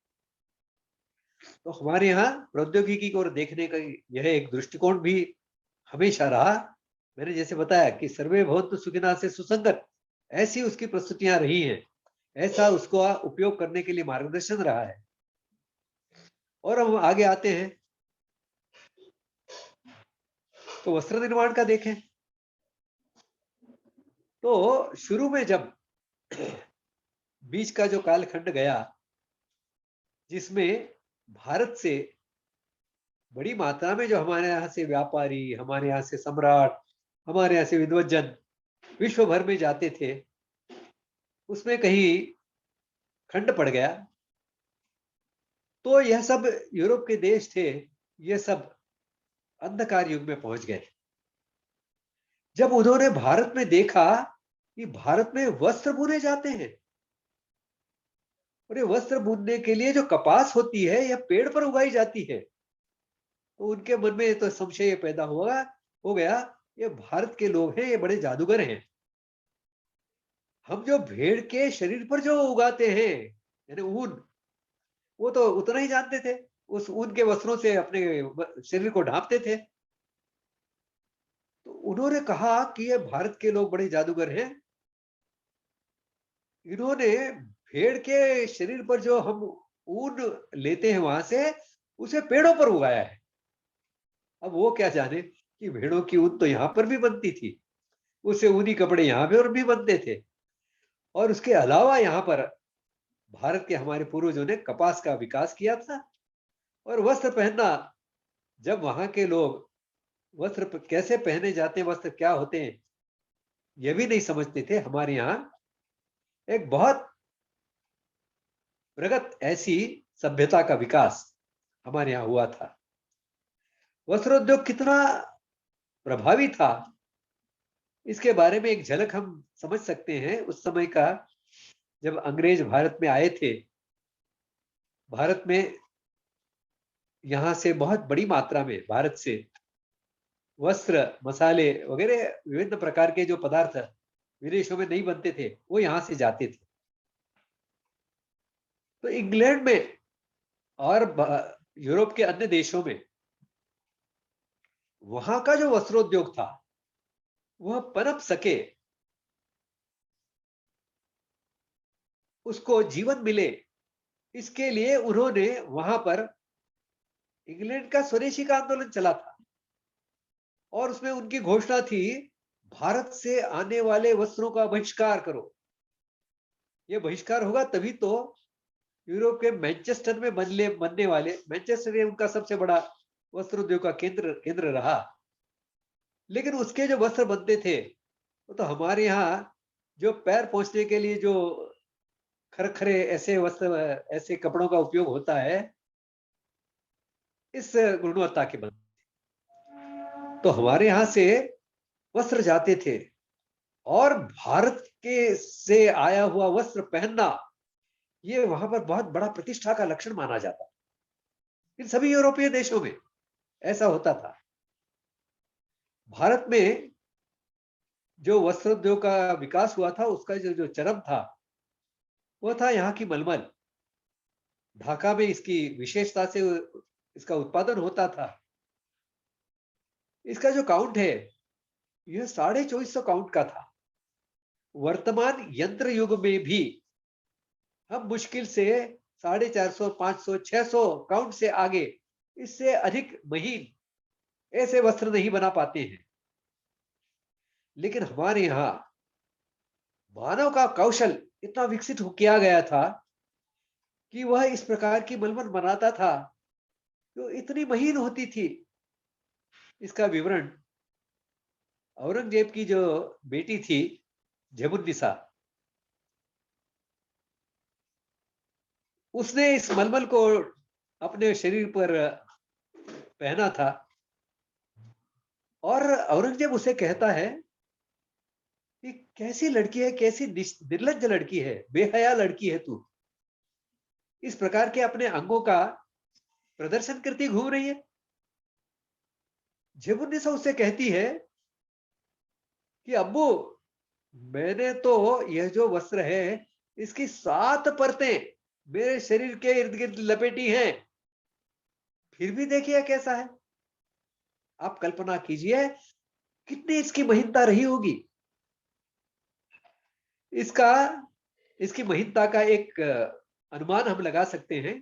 तो हमारे यहाँ प्रौद्योगिकी को देखने का यह एक दृष्टिकोण भी हमेशा रहा। मैंने जैसे बताया कि सर्वे भवन्तु सुखिनः से सुसंगत, ऐसी उसकी प्रस्तुतियां रही हैं, ऐसा उसको उपयोग करने के लिए मार्गदर्शन रहा है। और हम आगे आते हैं तो वस्त्र निर्माण का देखें, तो शुरू में जब बीच का जो कालखंड गया, जिसमें भारत से बड़ी मात्रा में जो हमारे यहाँ से व्यापारी, हमारे यहाँ से सम्राट, हमारे यहाँ से विद्वज्जन विश्व भर में जाते थे, उसमें कहीं खंड पड़ गया, तो यह सब यूरोप के देश थे, ये सब अंधकार युग में पहुंच गए। जब उन्होंने भारत में देखा कि भारत में वस्त्र बुने जाते हैं, और ये वस्त्र बुनने के लिए जो कपास होती है यह पेड़ पर उगाई जाती है, तो उनके मन में तो संशय पैदा हो गया, ये भारत के लोग हैं, ये बड़े जादूगर हैं। हम जो भेड़ के शरीर पर जो उगाते हैं यानी ऊन, वो तो उतना ही जानते थे, उस ऊन के वस्त्रों से अपने शरीर को ढांपते थे। तो उन्होंने कहा कि ये भारत के लोग बड़े जादूगर हैं, इन्होंने भेड़ के शरीर पर जो हम ऊन लेते हैं वहां से, उसे पेड़ों पर उगाया है। अब वो क्या जाने कि भेड़ों की ऊन तो यहाँ पर भी बनती थी, उससे ऊनी कपड़े यहाँ पे और भी बनते थे। और उसके अलावा यहाँ पर भारत के हमारे पूर्वजों ने कपास का विकास किया था। और वस्त्र पहनना, जब वहां के लोग वस्त्र कैसे पहने जाते हैं, वस्त्र क्या होते हैं, ये भी नहीं समझते थे। हमारे यहाँ एक बहुत प्रगत ऐसी सभ्यता का विकास हमारे यहाँ हुआ था। वस्त्रोद्योग कितना प्रभावी था, इसके बारे में एक झलक हम समझ सकते हैं उस समय का। जब अंग्रेज भारत में आए थे, भारत में यहाँ से बहुत बड़ी मात्रा में भारत से वस्त्र, मसाले वगैरह विभिन्न प्रकार के जो पदार्थ विदेशों में नहीं बनते थे, वो यहाँ से जाते थे। तो इंग्लैंड में और यूरोप के अन्य देशों में वहां का जो वस्त्रोद्योग था वह पनप सके, उसको जीवन मिले, इसके लिए उन्होंने वहां पर इंग्लैंड का स्वदेशी का आंदोलन चला था। और उसमें उनकी घोषणा थी, भारत से आने वाले वस्त्रों का बहिष्कार करो। यह बहिष्कार होगा तभी तो यूरोप के मैनचेस्टर में बनने वाले, मैनचेस्टर ये उनका सबसे बड़ा वस्त्र उद्योग का केंद्र रहा, लेकिन उसके जो वस्त्र बनते थे वो तो हमारे यहाँ जो पैर पहुंचने के लिए जो खरखरे ऐसे वस्त्र, ऐसे कपड़ों का उपयोग होता है, इस गुणवत्ता के बनते। तो हमारे यहाँ से वस्त्र जाते थे, और भारत के से आया हुआ वस्त्र पहनना ये वहां पर बहुत बड़ा प्रतिष्ठा का लक्षण माना जाता। इन सभी यूरोपीय देशों में ऐसा होता था। भारत में जो वस्त्रोद्योग का विकास हुआ था, उसका जो चरम था वो था यहाँ की मलमल। ढाका में इसकी विशेषता से इसका उत्पादन होता था। इसका जो काउंट है यह 2450 काउंट का था। वर्तमान यंत्र युग में भी हम मुश्किल से 450, 500, 600 काउंट से आगे, इससे अधिक महीन ऐसे वस्त्र नहीं बना पाते हैं। लेकिन हमारे यहाँ मानव का कौशल इतना विकसित किया गया था कि वह इस प्रकार की मलमल बनाता था जो इतनी महीन होती थी। इसका विवरण औरंगजेब की जो बेटी थी जमुन्निसा, उसने इस मलमल को अपने शरीर पर पहना था। और औरंगजेब उसे कहता है कि कैसी लड़की है, कैसी निर्लज्ज लड़की है, बेहया लड़की है तू, इस प्रकार के अपने अंगों का प्रदर्शन करती घूम रही है। जमुन्निसा उससे कहती है कि अब्बू, मैंने तो यह जो वस्त्र है इसकी 7 परतें मेरे शरीर के इर्द गिर्द लपेटी हैं, फिर भी देखिए कैसा है। आप कल्पना कीजिए कितनी इसकी महीनता रही होगी। इसका इसकी महीनता का एक अनुमान हम लगा सकते हैं।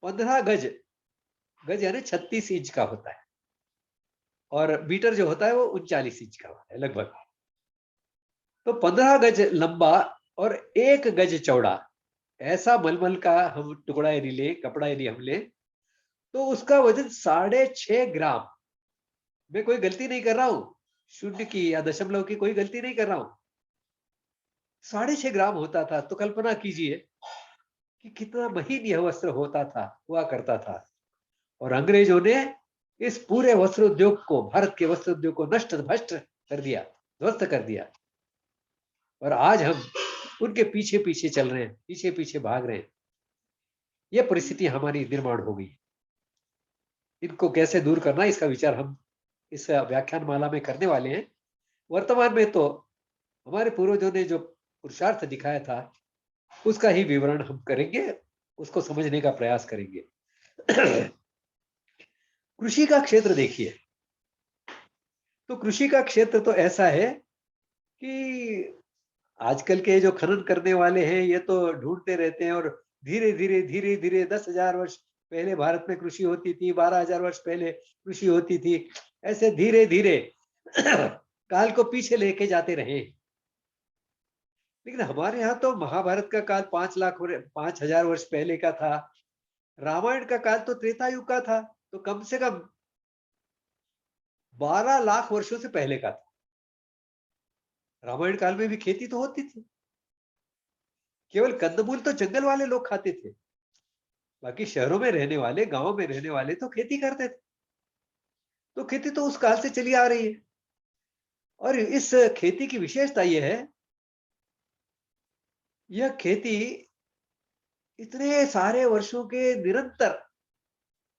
15 गज, गज यानी 36 इंच का होता है, और मीटर जो होता है वो 39 इंच का होता है लगभग। तो 15 गज लंबा और 1 गज चौड़ा ऐसा मलमल का हम टुकड़ा यदि ले, कपड़ा यदि हम ले, तो उसका वजन 6.5 ग्राम, मैं कोई गलती नहीं कर रहा हूं, शून्य की या दशमलव की कोई गलती नहीं कर रहा हूं, 6.5 ग्राम होता था। तो कल्पना कीजिए कि कितना महीन यह वस्त्र होता था, हुआ करता था। और अंग्रेजों ने इस पूरे वस्त्र उद्योग को, भारत के वस्त्र उद्योग को नष्ट भ्रष्ट कर दिया, ध्वस्त कर दिया। और आज हम उनके पीछे पीछे चल रहे हैं, पीछे पीछे भाग रहे हैं। यह परिस्थिति हमारी निर्माण हो गई। इनको कैसे दूर करना, इसका विचार हम इस व्याख्यान माला में करने वाले हैं। वर्तमान में तो हमारे पूर्वजों ने जो पुरुषार्थ दिखाया था उसका ही विवरण हम करेंगे, उसको समझने का प्रयास करेंगे। कृषि का क्षेत्र देखिए, तो कृषि का क्षेत्र तो ऐसा है कि आजकल के जो खनन करने वाले हैं ये तो ढूंढते रहते हैं, और धीरे धीरे 10,000 वर्ष पहले भारत में कृषि होती थी, 12,000 वर्ष पहले कृषि होती थी, ऐसे धीरे धीरे काल को पीछे लेके जाते रहे। लेकिन हमारे यहाँ तो महाभारत का काल 5,000 वर्ष पहले का था। रामायण का काल तो त्रेता युग का था, तो कम से कम 12 लाख वर्षों से पहले का था। रामायण काल में भी खेती तो होती थी, केवल कंदमूल तो जंगल वाले लोग खाते थे, बाकी शहरों में रहने वाले, गांवों में रहने वाले तो खेती करते थे। तो खेती तो उस काल से चली आ रही है। और इस खेती की विशेषता यह है, यह खेती इतने सारे वर्षों के निरंतर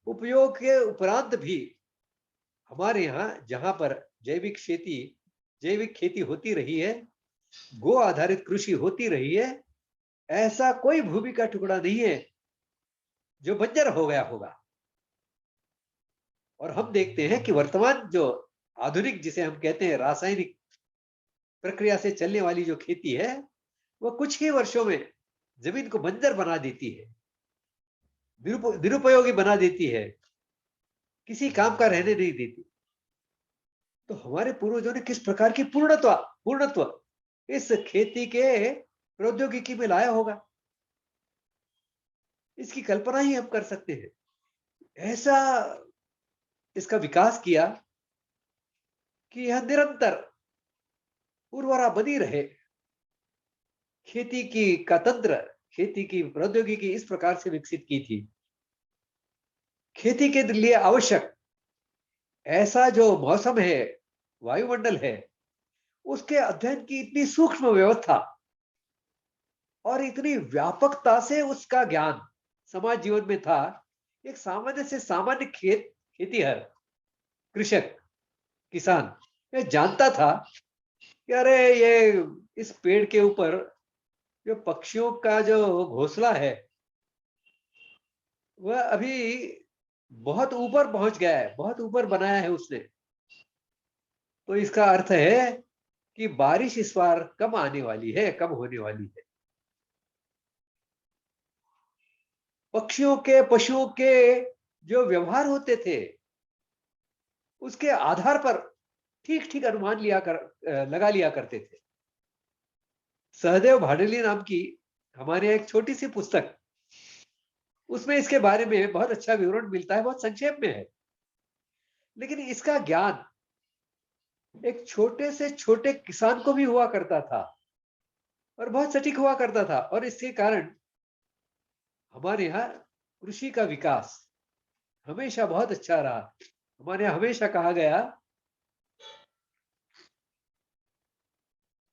उपयोग के उपरांत भी हमारे यहाँ जहां पर जैविक खेती होती रही है, गो आधारित कृषि होती रही है, ऐसा कोई भूमि का टुकड़ा नहीं है जो बंजर हो गया होगा। और हम देखते हैं कि वर्तमान जो आधुनिक, जिसे हम कहते हैं रासायनिक प्रक्रिया से चलने वाली जो खेती है, वह कुछ ही वर्षों में जमीन को बंजर बना देती है, निरुपयोगी बना देती है, किसी काम का रहने नहीं देती। तो हमारे पूर्वजों ने किस प्रकार की पूर्णत्व इस खेती के प्रौद्योगिकी में लाया होगा, इसकी कल्पना ही हम कर सकते हैं। ऐसा इसका विकास किया कि यह निरंतर उर्वरा बनी रहे। खेती की प्रौद्योगिकी इस प्रकार से विकसित की थी। खेती के लिए आवश्यक ऐसा जो मौसम है, वायुमंडल है, उसके अध्ययन की इतनी सूक्ष्म व्यवस्था और इतनी व्यापकता से उसका ज्ञान समाज जीवन में था। एक सामान्य से सामान्य खेतीहर, कृषक, किसान यह जानता था कि अरे ये इस पेड़ के ऊपर जो पक्षियों का जो घोंसला है वह अभी बहुत ऊपर पहुंच गया है, बहुत ऊपर बनाया है उसने। तो इसका अर्थ है कि बारिश इस बार कम आने वाली है, कम होने वाली है। पक्षियों के, पशुओं के जो व्यवहार होते थे उसके आधार पर ठीक ठीक अनुमान लगा लिया करते थे। सहदेव भाडली नाम की हमारे एक छोटी सी पुस्तक, उसमें इसके बारे में बहुत अच्छा विवरण मिलता है, बहुत संक्षेप में है। लेकिन इसका ज्ञान एक छोटे से छोटे किसान को भी हुआ करता था और बहुत सटीक हुआ करता था। और इसके कारण हमारे यहाँ कृषि का विकास हमेशा बहुत अच्छा रहा। हमारे यहाँ हमेशा कहा गया,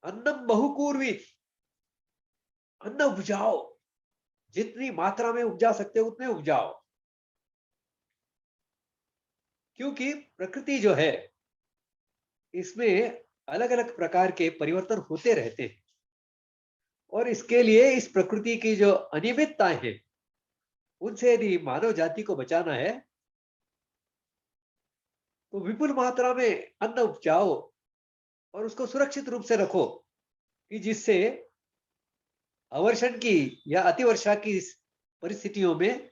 अन्नम बहुपूर्वित, अन्न उपजाओ, जितनी मात्रा में उपजा सकते हो उतने उपजाओ। क्योंकि प्रकृति जो है इसमें अलग अलग प्रकार के परिवर्तन होते रहते हैं, और इसके लिए इस प्रकृति की जो अनियमितताएं हैं उनसे यदि मानव जाति को बचाना है तो विपुल मात्रा में अन्न उपजाओ और उसको सुरक्षित रूप से रखो, कि जिससे अवर्षण की या अतिवर्षा की परिस्थितियों में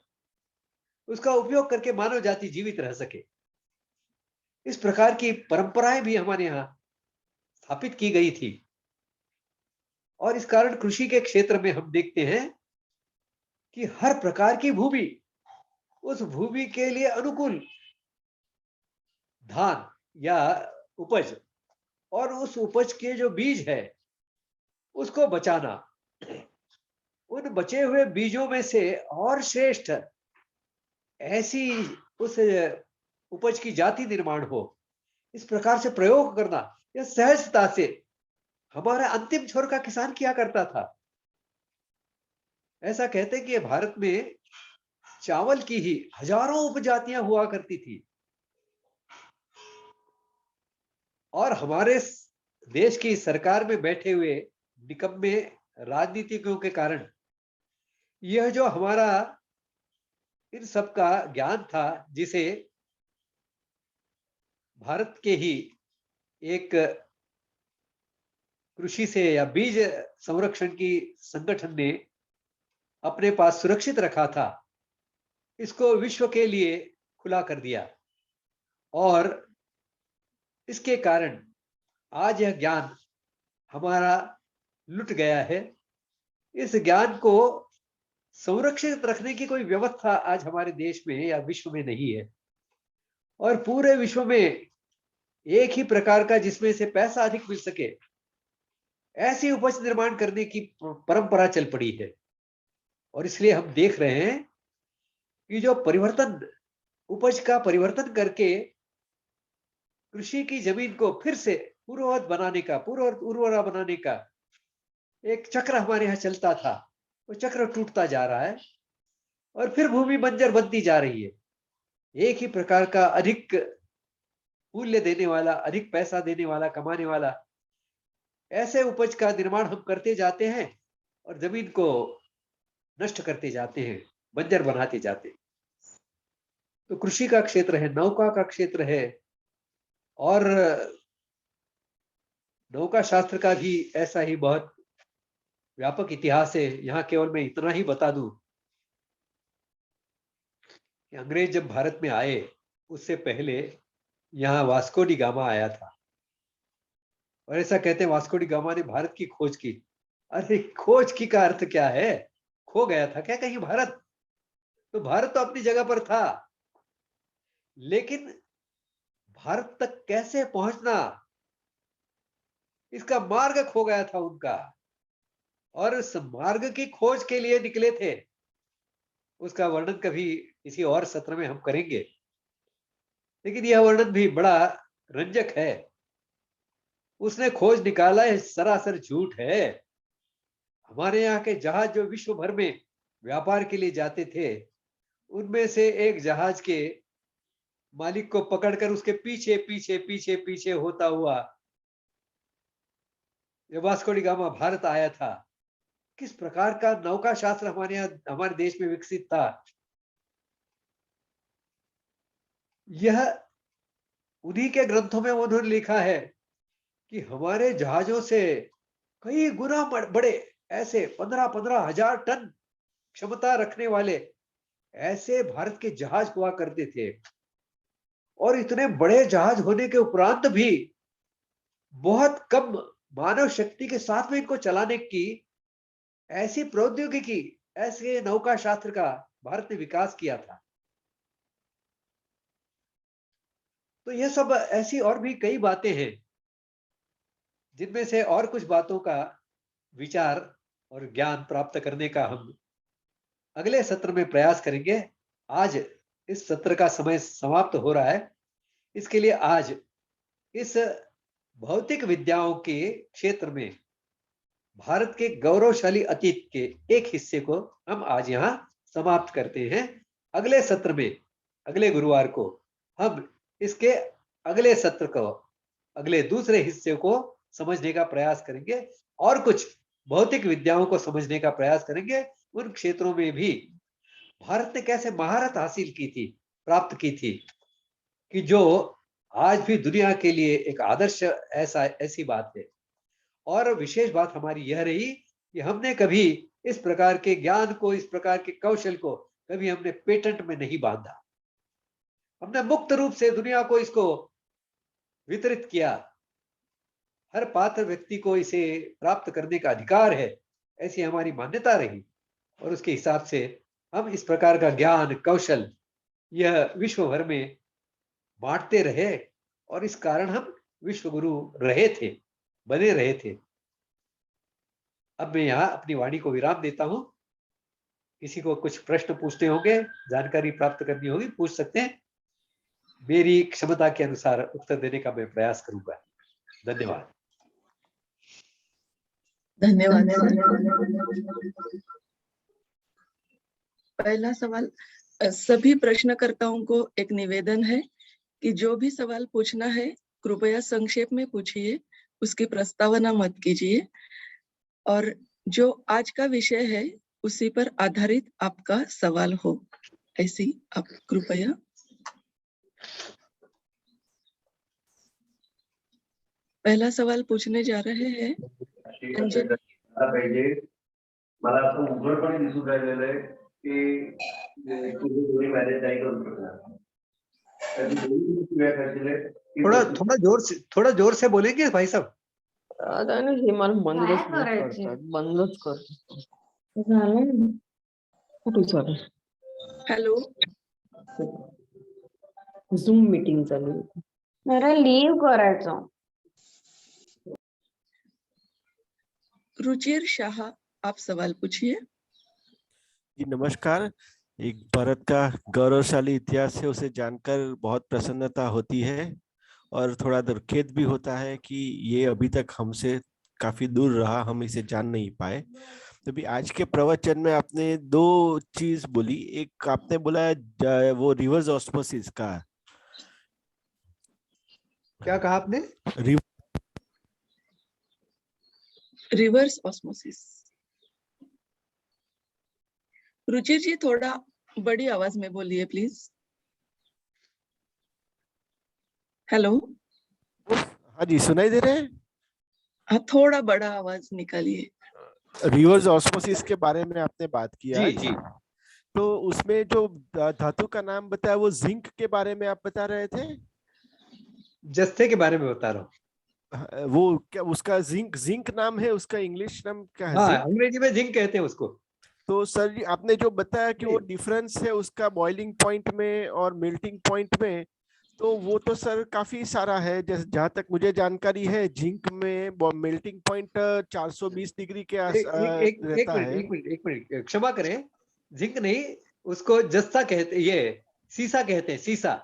उसका उपयोग करके मानव जाति जीवित रह सके। इस प्रकार की परंपराएं भी हमारे यहाँ स्थापित की गई थी। और इस कारण कृषि के क्षेत्र में हम देखते हैं कि हर प्रकार की भूमि, उस भूमि के लिए अनुकूल धान या उपज, और उस उपज के जो बीज है उसको बचाना, उन बचे हुए बीजों में से और श्रेष्ठ ऐसी उस उपज की जाति निर्माण हो, इस प्रकार से प्रयोग करना, यह सहजता से हमारा अंतिम छोर का किसान किया करता था। ऐसा कहते हैं कि भारत में चावल की ही हजारों उपजातियां हुआ करती थी, और हमारे देश की सरकार में बैठे हुए निकम्मे राजनीतिज्ञों के कारण यह जो हमारा इन सब का ज्ञान था, जिसे भारत के ही एक कृषि से या बीज संरक्षण की संगठन ने अपने पास सुरक्षित रखा था, इसको विश्व के लिए खुला कर दिया। और इसके कारण आज यह ज्ञान हमारा लुट गया है। इस ज्ञान को संरक्षित रखने की कोई व्यवस्था आज हमारे देश में या विश्व में नहीं है, और पूरे विश्व में एक ही प्रकार का जिसमें से पैसा अधिक मिल सके, ऐसी उपज निर्माण करने की परंपरा चल पड़ी है। और इसलिए हम देख रहे हैं कि जो परिवर्तन, उपज का परिवर्तन करके कृषि की जमीन को फिर से पूर्ववत बनाने का, उर्वरा बनाने का एक चक्र हमारे यहाँ चलता था, वो चक्र टूटता जा रहा है और फिर भूमि बंजर बनती जा रही है। एक ही प्रकार का अधिक मूल्य देने वाला, अधिक पैसा देने वाला, कमाने वाला ऐसे उपज का निर्माण हम करते जाते हैं और जमीन को नष्ट करते जाते हैं, बंजर बनाते जाते हैं। तो कृषि का क्षेत्र है, नौका का क्षेत्र है, और नौका शास्त्र का भी ऐसा ही बहुत व्यापक इतिहास है। यहाँ केवल मैं इतना ही बता दूं कि अंग्रेज जब भारत में आए, उससे पहले यहाँ वास्को डी गामा आया था, और ऐसा कहते हैं वास्को डी गामा ने भारत की खोज की। अरे खोज की का अर्थ क्या है? खो गया था क्या कहीं भारत? तो भारत तो अपनी जगह पर था, लेकिन भारत तक कैसे पहुंचना, इसका मार्ग खो गया था उनका, और इस मार्ग की खोज के लिए निकले थे। उसका वर्णन कभी किसी और सत्र में हम करेंगे, लेकिन यह वर्णन भी बड़ा रंजक है। उसने खोज निकाला है, सरासर झूठ है। हमारे यहाँ के जहाज जो विश्व भर में व्यापार के लिए जाते थे, उनमें से एक जहाज के मालिक को पकड़कर उसके पीछे पीछे पीछे पीछे होता हुआ जब वास्को डी गामा भारत आया था, किस प्रकार का नौका शास्त्र हमारे यहाँ, हमारे देश में विकसित था। यह उन्हीं के ग्रंथों में उन्होंने लिखा है कि हमारे जहाजों से कई गुना बड़े, ऐसे 15-15 हजार टन क्षमता रखने वाले ऐसे भारत के जहाज हुआ करते थे। और इतने बड़े जहाज होने के उपरांत भी बहुत कम मानव शक्ति के साथ में इनको चलाने की ऐसी प्रौद्योगिकी, ऐसे नौका शास्त्र का भारत ने विकास किया था। तो यह सब ऐसी और भी कई बातें हैं, जिनमें से और कुछ बातों का विचार और ज्ञान प्राप्त करने का हम अगले सत्र में प्रयास करेंगे। आज इस सत्र का समय समाप्त हो रहा है, इसके लिए आज इस भौतिक विद्याओं के क्षेत्र में भारत के गौरवशाली अतीत के एक हिस्से को हम आज यहाँ समाप्त करते हैं। अगले सत्र में, अगले गुरुवार को हम इसके अगले सत्र को, अगले दूसरे हिस्से को समझने का प्रयास करेंगे, और कुछ भौतिक विद्याओं को समझने का प्रयास करेंगे। उन क्षेत्रों में भी भारत ने कैसे महारत हासिल की थी, प्राप्त की थी, कि जो आज भी दुनिया के लिए एक आदर्श ऐसी बात है। और विशेष बात हमारी यह रही कि हमने कभी इस प्रकार के ज्ञान को, इस प्रकार के कौशल को कभी हमने पेटेंट में नहीं बांधा। हमने मुक्त रूप से दुनिया को इसको वितरित किया। हर पात्र व्यक्ति को इसे प्राप्त करने का अधिकार है, ऐसी हमारी मान्यता रही, और उसके हिसाब से हम इस प्रकार का ज्ञान, कौशल यह विश्व भर में बांटते रहे, और इस कारण हम विश्व गुरु रहे थे, बने रहे थे। अब मैं यहाँ अपनी वाणी को विराम देता हूँ। किसी को कुछ प्रश्न पूछते होंगे, जानकारी प्राप्त करनी होगी, पूछ सकते हैं। मेरी क्षमता के अनुसार उत्तर देने का मैं प्रयास करूंगा। धन्यवाद। धन्यवाद सर। पहला सवाल, सभी प्रश्नकर्ताओं को एक निवेदन है कि जो भी सवाल पूछना है कृपया संक्षेप में पूछिए, उसकी प्रस्तावना मत कीजिए, और जो आज का विषय है उसी पर आधारित आपका सवाल हो, ऐसी आप कृपया। पहला सवाल पूछने जा रहे हैं अंजलि। मला असं उघडपणे दिसून राहिलेलं आहे की तुझी दोन्ही मॅरेज नाही करू शकणार. थोड़ा जोर से बोलेंगे भाई साहब. आता ना हे मला बंदच करतात, बंदच करतात. झालं कुठे चालू हेलो, झूम मीटिंग चालू आहे. अरे लीव करायचं. रुचिर शाह, आप सवाल पूछिए। जी नमस्कार। एक भारत का गौरवशाली इतिहास है, उसे जानकर बहुत प्रसन्नता होती है और थोड़ा दुर्खेद भी होता है कि ये अभी तक हमसे काफी दूर रहा, हम इसे जान नहीं पाए। तो भी आज के प्रवचन में आपने दो चीज बोली। एक आपने बोला वो रिवर्स ऑस्मोसिस का। क्या कहा आपने? Reverse osmosis. रुचिर जी थोड़ा बड़ी आवाज में बोलिए प्लीज। हेलो, हाँ जी, सुनाई दे रहे हैं? हाँ, थोड़ा बड़ा आवाज निकालिए। रिवर्स ऑस्मोसिस के बारे में आपने बात किया। जी जी। तो उसमें जो धातु का नाम बताया वो जिंक के बारे में आप बता रहे थे। जस्ते के बारे में बता रहा हूँ। वो क्या उसका जिंक नाम है, उसका इंग्लिश नाम क्या है? हाँ, अंग्रेजी में जिंक कहते हैं उसको। तो सर जी आपने जो बताया कि वो डिफरेंस है उसका बॉइलिंग पॉइंट में और मेल्टिंग पॉइंट में, तो वो तो सर काफी सारा है। जैसे जहां तक मुझे जानकारी है जिंक में मेल्टिंग पॉइंट 420 डिग्री के आस रहता है। एक मिनट, क्षमा करें, जिंक नहीं, उसको जस्ता कहते, ये सीसा कहते हैं, सीसा।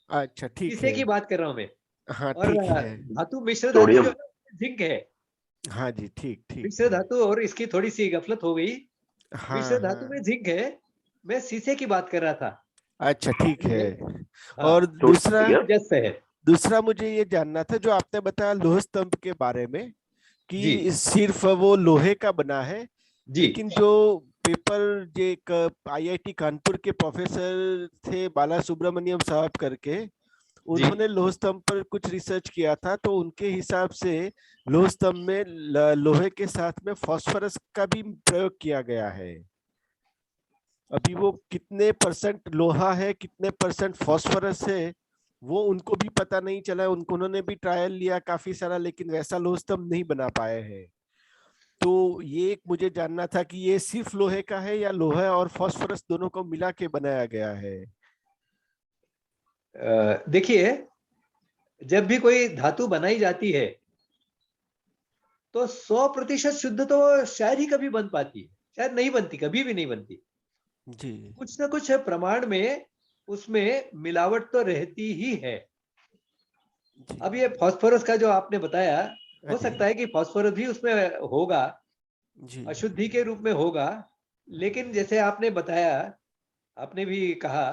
अच्छा ठीक सीसे है, की बात कर रहा हूँ मैं। हाँ और ठीक है, धातु मिश्र धातु जो जिंक है। हाँ जी ठीक ठीक। मिश्र धातु, और इसकी थोड़ी सी गफलत हो गई। हाँ मिश्र धातु हाँ, में जिंक है, मैं सीसे की बात कर रहा था। अच्छा ठीक है। हाँ, और जस्त है। दूसरा मुझे ये जानना था, जो आपने बताया लोह स्तंभ के बारे में कि जी सिर्फ वो लोहे का बना है, जी लेकिन जो पेपर जो एक आईआईटी कानपुर के प्रोफेसर थे बाला सुब्रमण्यम साहब करके, उन्होंने लोह स्तंभ पर कुछ रिसर्च किया था। तो उनके हिसाब से लोह स्तंभ में लोहे के साथ में फास्फोरस का भी प्रयोग किया गया है। अभी वो कितने परसेंट लोहा है, कितने परसेंट फास्फोरस है, वो उनको भी पता नहीं चला। उन्होंने भी ट्रायल लिया काफी सारा, लेकिन वैसा लोह स्तंभ नहीं बना पाए हैं। तो ये एक मुझे जानना था कि ये सिर्फ लोहे का है या लोहा और फास्फोरस दोनों को मिला के बनाया गया है। देखिए, जब भी कोई धातु बनाई जाती है तो 100% शुद्ध तो शायद ही कभी बन पाती है, शायद नहीं बनती, कभी भी नहीं बनती। जी, कुछ ना कुछ प्रमाण में उसमें मिलावट तो रहती ही है। जी, अब ये फास्फोरस का जो आपने बताया, हो जी, सकता है कि फास्फोरस भी उसमें होगा, जी, अशुद्धि के रूप में होगा। लेकिन जैसे आपने बताया, आपने भी कहा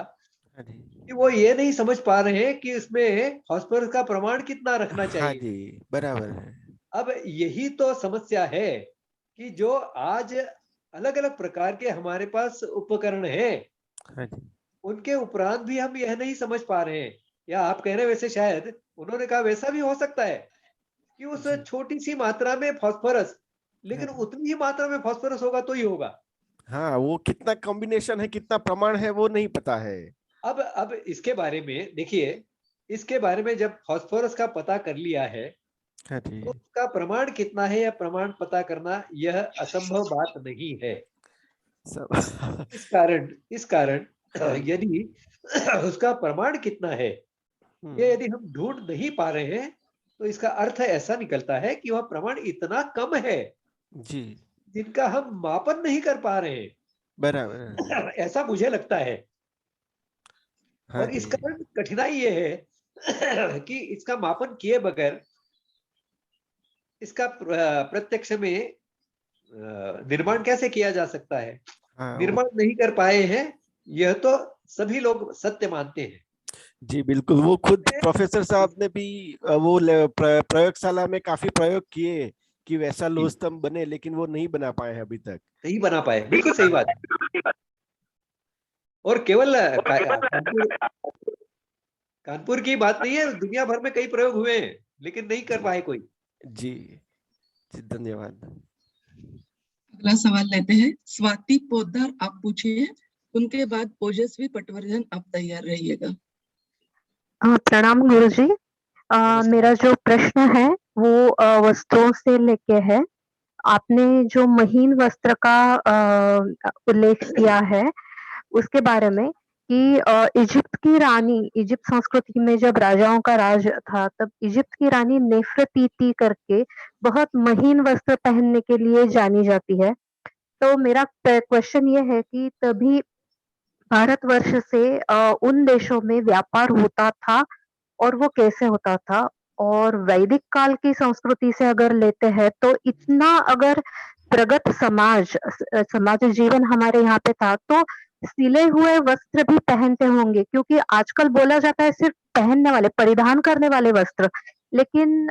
हाँ जी, कि वो ये नहीं समझ पा रहे हैं कि इसमें फास्फोरस का प्रमाण कितना रखना हाँ चाहिए। जी, बराबर है। अब यही तो समस्या है कि जो आज अलग अलग प्रकार के हमारे पास उपकरण हैं, हाँ जी, उनके उपरांत भी हम यह नहीं समझ पा रहे हैं। या आप कह रहे हैं, वैसे शायद उन्होंने कहा वैसा भी हो सकता है कि उस जी, छोटी सी मात्रा में फास्फोरस, लेकिन हाँ, उतनी ही मात्रा में फास्फोरस होगा तो ही होगा। हाँ, वो कितना कॉम्बिनेशन है, कितना प्रमाण है, वो नहीं पता है। अब इसके बारे में देखिए, इसके बारे में जब फास्फोरस का पता कर लिया है हाँ जी, तो उसका प्रमाण कितना है, या प्रमाण पता करना यह असंभव बात नहीं है। सब इस कारण यदि उसका प्रमाण कितना है, ये यदि हम ढूंढ नहीं पा रहे हैं, तो इसका अर्थ ऐसा निकलता है कि वह प्रमाण इतना कम है जी, जिनका हम मापन नहीं कर पा रहे हैं। बराबर है। ऐसा मुझे लगता है। हाँ और इस जी। कारण कठिनाई ये है कि इसका मापन किए बगैर इसका प्रत्यक्ष में निर्माण कैसे किया जा सकता है? हाँ निर्माण नहीं कर पाए हैं, यह तो सभी लोग सत्य मानते हैं। जी बिल्कुल, वो खुद प्रोफेसर साहब ने भी वो प्रयोगशाला में काफी प्रयोग किए कि वैसा लोह स्तंभ बने, लेकिन वो नहीं बना पाए हैं अभी तक। नहीं बना पाए, बिल्कुल सही बात है। और केवल कानपुर की बात नहीं है, दुनिया भर में कई प्रयोग हुए हैं, लेकिन नहीं कर पाए कोई। जी जी, धन्यवाद। अगला सवाल लेते हैं। स्वाति पोद्दार आप पूछिए, उनके बाद ओजस्वी पटवर्धन आप तैयार रहिएगा। प्रणाम गुरुजी। नमस्कार। मेरा जो प्रश्न है वो वस्त्रों से लेके है। आपने जो महीन वस्त्र का उल्लेख किया है उसके बारे में कि इजिप्ट की रानी, इजिप्ट संस्कृति में जब राजाओं का राज था तब इजिप्ट की रानी नेफरतीति करके बहुत महीन वस्त्र पहनने के लिए जानी जाती है। तो मेरा क्वेश्चन ये है कि तभी भारतवर्ष से उन देशों में व्यापार होता था और वो कैसे होता था? और वैदिक काल की संस्कृति से अगर लेते हैं तो इतना अगर प्रगत समाज जीवन हमारे यहाँ पे था तो सिले हुए वस्त्र भी पहनते होंगे, क्योंकि आजकल बोला जाता है सिर्फ पहनने वाले, परिधान करने वाले वस्त्र, लेकिन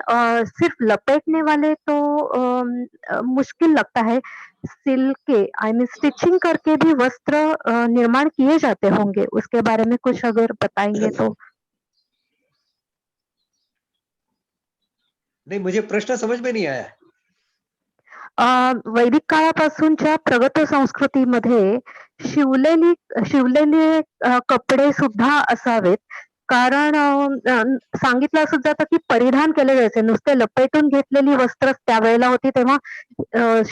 सिर्फ लपेटने वाले तो मुश्किल लगता है। सिल के आई मीन स्टिचिंग करके भी वस्त्र निर्माण किए जाते होंगे, उसके बारे में कुछ अगर बताएंगे तो। नहीं, मुझे प्रश्न समझ में नहीं आया। वैदिक काळापासूनच्या प्रगत संस्कृतीमध्ये शिवलेले कपडे सुद्धा असावेत. कारण सांगितलं असं जातं की परिधान केले जायचे. नुसते लपेटून घेतलेली वस्त्र त्यावेळेला होती, तेव्हा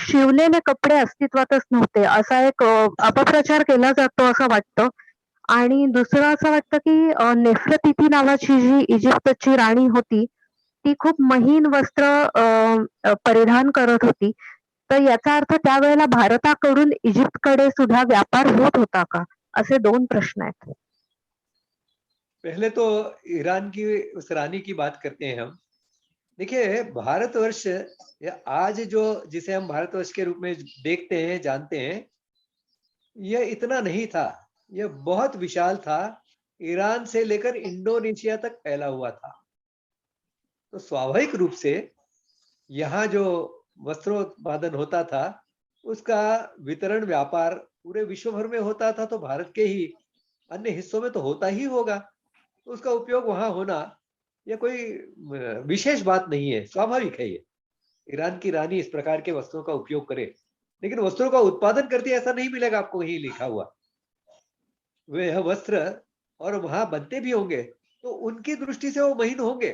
शिवलेले कपडे अस्तित्वातच नव्हते. असा एक अपप्रचार केला जातो असं वाटतं. आणि दुसरं असं वाटतं की नेफरतीती नावाची जी इजिप्तची राणी होती, ती खूप महीन वस्त्र परिधान करत होती. तर याचा अर्थ त्यावेळेला भारताकडून इजिप्तकडे सुद्धा व्यापार होत होता का? असे 2 प्रश्न आहेत. पहले तो ईरान की उस रानी की बात करते हैं हम। देखिए, भारतवर्ष या आज जो जिसे हम भारतवर्ष के रूप में देखते हैं, जानते हैं, यह इतना नहीं था। यह बहुत विशाल था। ईरान से लेकर इंडोनेशिया तक फैला हुआ था। तो स्वाभाविक रूप से यहाँ जो वस्त्रोत्पादन होता था, उसका वितरण व्यापार पूरे विश्व भर में होता था, तो भारत के ही अन्य हिस्सों में तो होता ही होगा। उसका उपयोग वहां होना यह कोई विशेष बात नहीं है, स्वाभाविक है ये। ईरान की रानी इस प्रकार के वस्त्रों का उपयोग करे, लेकिन वस्त्रों का उत्पादन करती ऐसा नहीं मिलेगा आपको कहीं लिखा हुआ। वे यह वस्त्र और वहां बनते भी होंगे तो उनकी दृष्टि से वो महीन होंगे,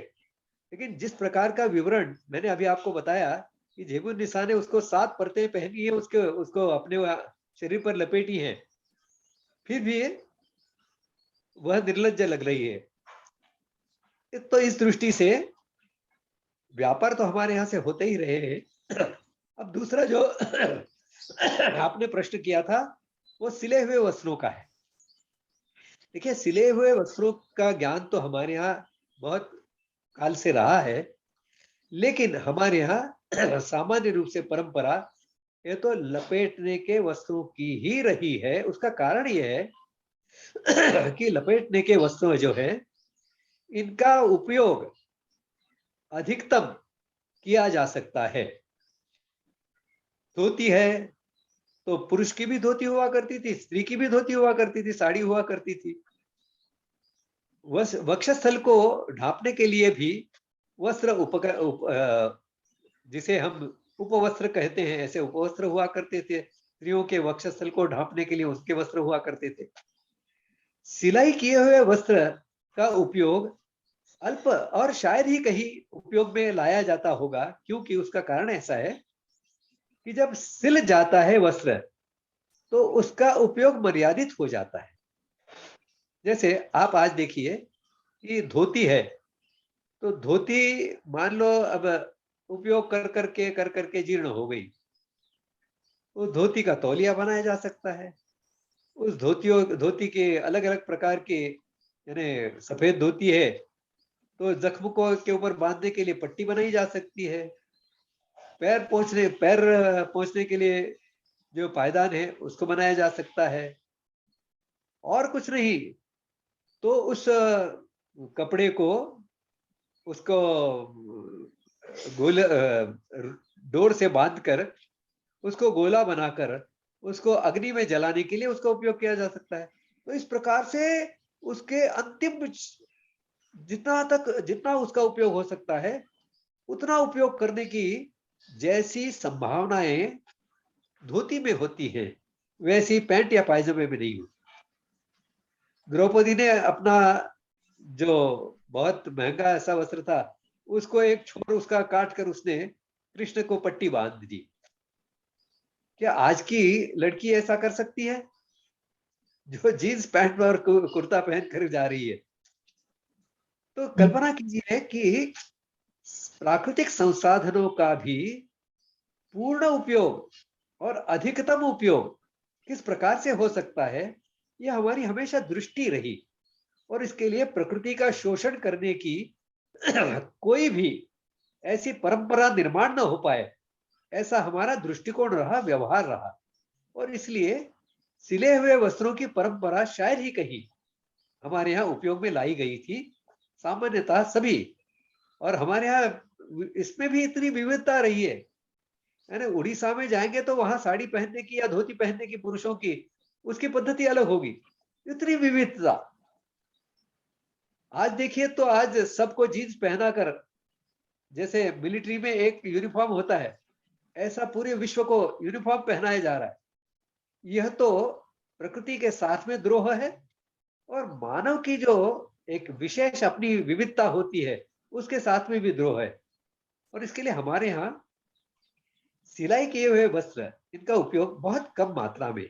लेकिन जिस प्रकार का विवरण मैंने अभी आपको बताया कि जेबुन्निसा ने उसको 7 परतें पहनी है, उसको अपने शरीर पर लपेटी है, फिर भी वह निर्लज्ज लग रही है। तो इस दृष्टि से व्यापार तो हमारे यहाँ से होते ही रहे हैं। अब दूसरा जो आपने प्रश्न किया था वो सिले हुए वस्त्रों का है। देखिए, सिले हुए वस्त्रों का ज्ञान तो हमारे यहाँ बहुत काल से रहा है, लेकिन हमारे यहाँ सामान्य रूप से परंपरा ये तो लपेटने के वस्त्रों की ही रही है। उसका कारण यह है कि लपेटने के वस्त्र जो है, इनका उपयोग अधिकतम किया जा सकता है। धोती है तो पुरुष की भी धोती हुआ करती थी, स्त्री की भी धोती हुआ करती थी, साड़ी हुआ करती थी। वक्षस्थल को ढांपने के लिए भी वस्त्र जिसे हम उपवस्त्र कहते हैं, ऐसे उपवस्त्र हुआ करते थे। स्त्रियों के वक्षस्थल को ढांपने के लिए उसके वस्त्र हुआ करते थे। सिलाई किए हुए वस्त्र का उपयोग अल्प और शायद ही कहीं उपयोग में लाया जाता होगा, क्योंकि उसका कारण ऐसा है कि जब सिल जाता है वस्त्र तो उसका उपयोग मर्यादित हो जाता है। जैसे आप आज देखिए कि धोती है, तो धोती मान लो अब उपयोग कर करके जीर्ण हो गई, उस धोती का तौलिया बनाया जा सकता है। उस धोती के अलग अलग प्रकार के यानी सफेद धोती है तो जख्म को के ऊपर बांधने के लिए पट्टी बनाई जा सकती है। पैर पहुंचने के लिए जो पायदान है उसको बनाया जा सकता है, और कुछ नहीं तो उस कपड़े को उसको गोल डोर से बांधकर उसको गोला बनाकर उसको अग्नि में जलाने के लिए उसका उपयोग किया जा सकता है। तो इस प्रकार से उसके अंतिम जितना उसका उपयोग हो सकता है उतना उपयोग करने की जैसी संभावनाएं धोती में होती हैं वैसी पैंट या पायजामे में नहीं होती। द्रौपदी ने अपना जो बहुत महंगा ऐसा वस्त्र था उसको एक छोर उसका काट कर उसने कृष्ण को पट्टी बांध दी। क्या आज की लड़की ऐसा कर सकती है जो जीन्स पैंट और कुर्ता पहन कर जा रही है? तो कल्पना कीजिए कि प्राकृतिक संसाधनों का भी पूर्ण उपयोग और अधिकतम उपयोग किस प्रकार से हो सकता है, यह हमारी हमेशा दृष्टि रही। और इसके लिए प्रकृति का शोषण करने की कोई भी ऐसी परंपरा निर्माण न हो पाए, ऐसा हमारा दृष्टिकोण रहा, व्यवहार रहा। और इसलिए सिले हुए वस्त्रों की परंपरा शायद ही कहीं हमारे यहाँ उपयोग में लाई गई थी, सामान्यतः सभी। और हमारे यहाँ इसमें भी इतनी विविधता रही है, यानी उड़ीसा में जाएंगे तो वहां साड़ी पहनने की या धोती पहनने की पुरुषों की उसकी पद्धति अलग होगी, इतनी विविधता। आज देखिए तो आज सबको जीन्स पहना कर, जैसे मिलिट्री में एक यूनिफॉर्म होता है, ऐसा पूरे विश्व को यूनिफॉर्म पहनाया जा रहा है। यह तो प्रकृति के साथ में द्रोह है और मानव की जो एक विशेष अपनी विविधता होती है उसके साथ में भी द्रोह है। और इसके लिए हमारे यहाँ सिलाई किए हुए वस्त्र, इनका उपयोग बहुत कम मात्रा में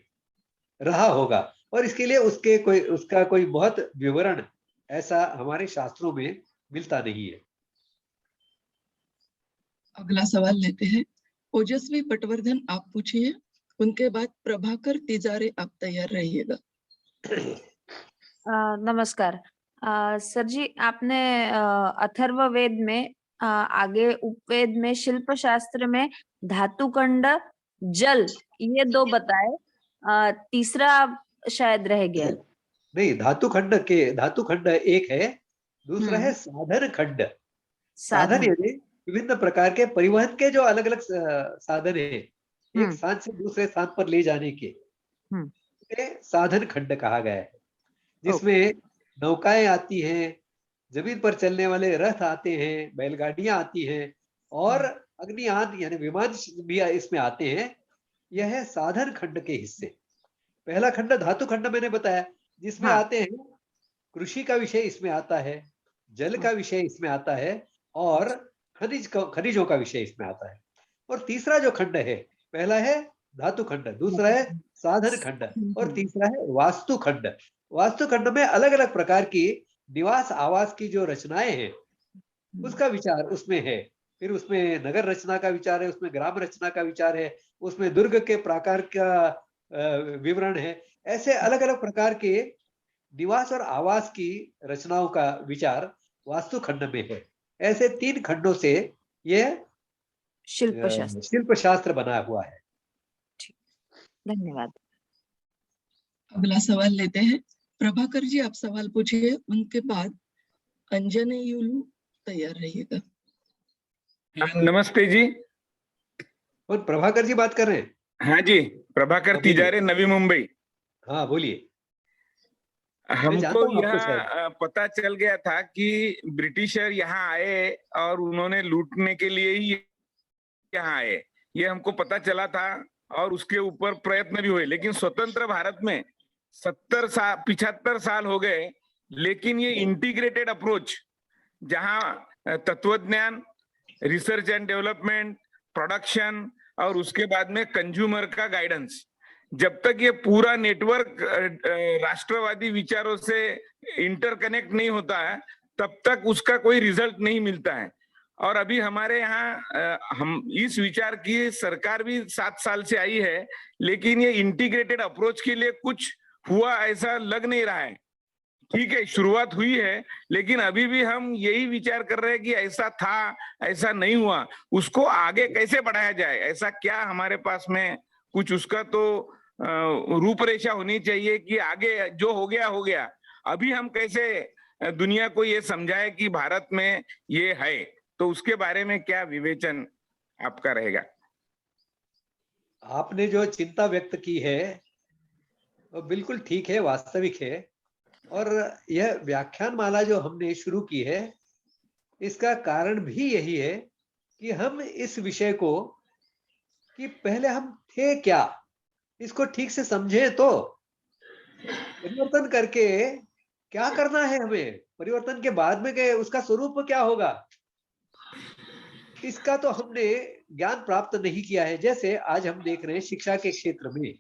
रहा होगा, और इसके लिए उसका कोई बहुत विवरण ऐसा हमारे शास्त्रों में मिलता नहीं है। अगला सवाल लेते हैं। ओजस्वी पटवर्धन आप पूछिए, उनके बाद प्रभाकर तिजारे आप तैयार रहिएगा। नमस्कार सर जी, आपने अथर्ववेद में आगे उपवेद में शिल्प शास्त्र में धातुखंड जल ये दो बताए, तीसरा शायद रह गया। नहीं, धातुखंड एक है, दूसरा है साधन खंड। साधन यानी विभिन्न प्रकार के परिवहन के जो अलग अलग साधन है, एक स्थान से दूसरे स्थान पर ले जाने के, साधन खंड कहा गया है, जिसमें नौकाएं आती हैं, जमीन पर चलने वाले रथ आते हैं, बैलगाड़ियां आती हैं, और अग्नियान यानी विमान भी इसमें आते हैं। यह है साधन खंड के हिस्से। पहला खंड धातु खंड मैंने बताया, जिसमें आते हैं कृषि का विषय इसमें आता है, जल का विषय इसमें आता है, और खनिजों का विषय इसमें आता है। और तीसरा जो खंड है, पहला है धातु खंड, दूसरा है साधन खंड, और तीसरा है वास्तु खंड। वास्तु खंड में अलग अलग प्रकार की निवास आवास की जो रचनाएं हैं उसका विचार उसमें है। फिर उसमें नगर रचना का विचार है, उसमें ग्राम रचना का विचार है, उसमें दुर्ग के प्राकार का विवरण है। ऐसे अलग अलग प्रकार के निवास और आवास की रचनाओं का विचार वास्तु खंड में है। ऐसे 3 खंडों से यह शिल्प शास्त्र बना हुआ है। धन्यवाद। अगला सवाल लेते हैं। प्रभाकर जी आप सवाल पूछिए, उनके बाद अंजने युलू तैयार रहिएगा। नमस्ते जी। और प्रभाकर जी बात कर रहे हैं? हाँ जी, प्रभाकर तिजारे, नवी मुंबई। हाँ बोलिए। हमको यह पता चल गया था कि ब्रिटिशर यहाँ आए और उन्होंने लूटने के लिए ही यहाँ आए, ये हमको पता चला था, और उसके ऊपर प्रयत्न भी हुए। लेकिन स्वतंत्र भारत में 75 साल हो गए, लेकिन ये इंटीग्रेटेड अप्रोच, जहाँ तत्वज्ञान, रिसर्च एंड डेवलपमेंट, प्रोडक्शन, और उसके बाद में कंज्यूमर का गाइडेंस, जब तक ये पूरा नेटवर्क राष्ट्रवादी विचारों से इंटरकनेक्ट नहीं होता है, तब तक उसका कोई रिजल्ट नहीं मिलता है। और अभी हमारे यहाँ हम इस विचार की सरकार भी 7 साल से आई है, लेकिन ये इंटीग्रेटेड अप्रोच के लिए कुछ हुआ ऐसा लग नहीं रहा है। ठीक है, शुरुआत हुई है, लेकिन अभी भी हम यही विचार कर रहे हैं कि ऐसा था, ऐसा नहीं हुआ, उसको आगे कैसे बढ़ाया जाए, ऐसा क्या हमारे पास में कुछ उसका तो रूपरेखा होनी चाहिए कि आगे जो हो गया, अभी हम कैसे दुनिया को ये समझाए कि भारत में ये है, तो उसके बारे में क्या विवेचन आपका रहेगा? आपने जो चिंता व्यक्त की है वो बिल्कुल ठीक है, वास्तविक है। और यह व्याख्यान माला जो हमने शुरू की है, इसका कारण भी यही है कि हम इस विषय को, कि पहले हम थे क्या, इसको ठीक से समझे, तो परिवर्तन करके क्या करना है हमें, परिवर्तन के बाद में के उसका स्वरूप क्या होगा, इसका तो हमने ज्ञान प्राप्त नहीं किया है। जैसे आज हम देख रहे हैं शिक्षा के क्षेत्र में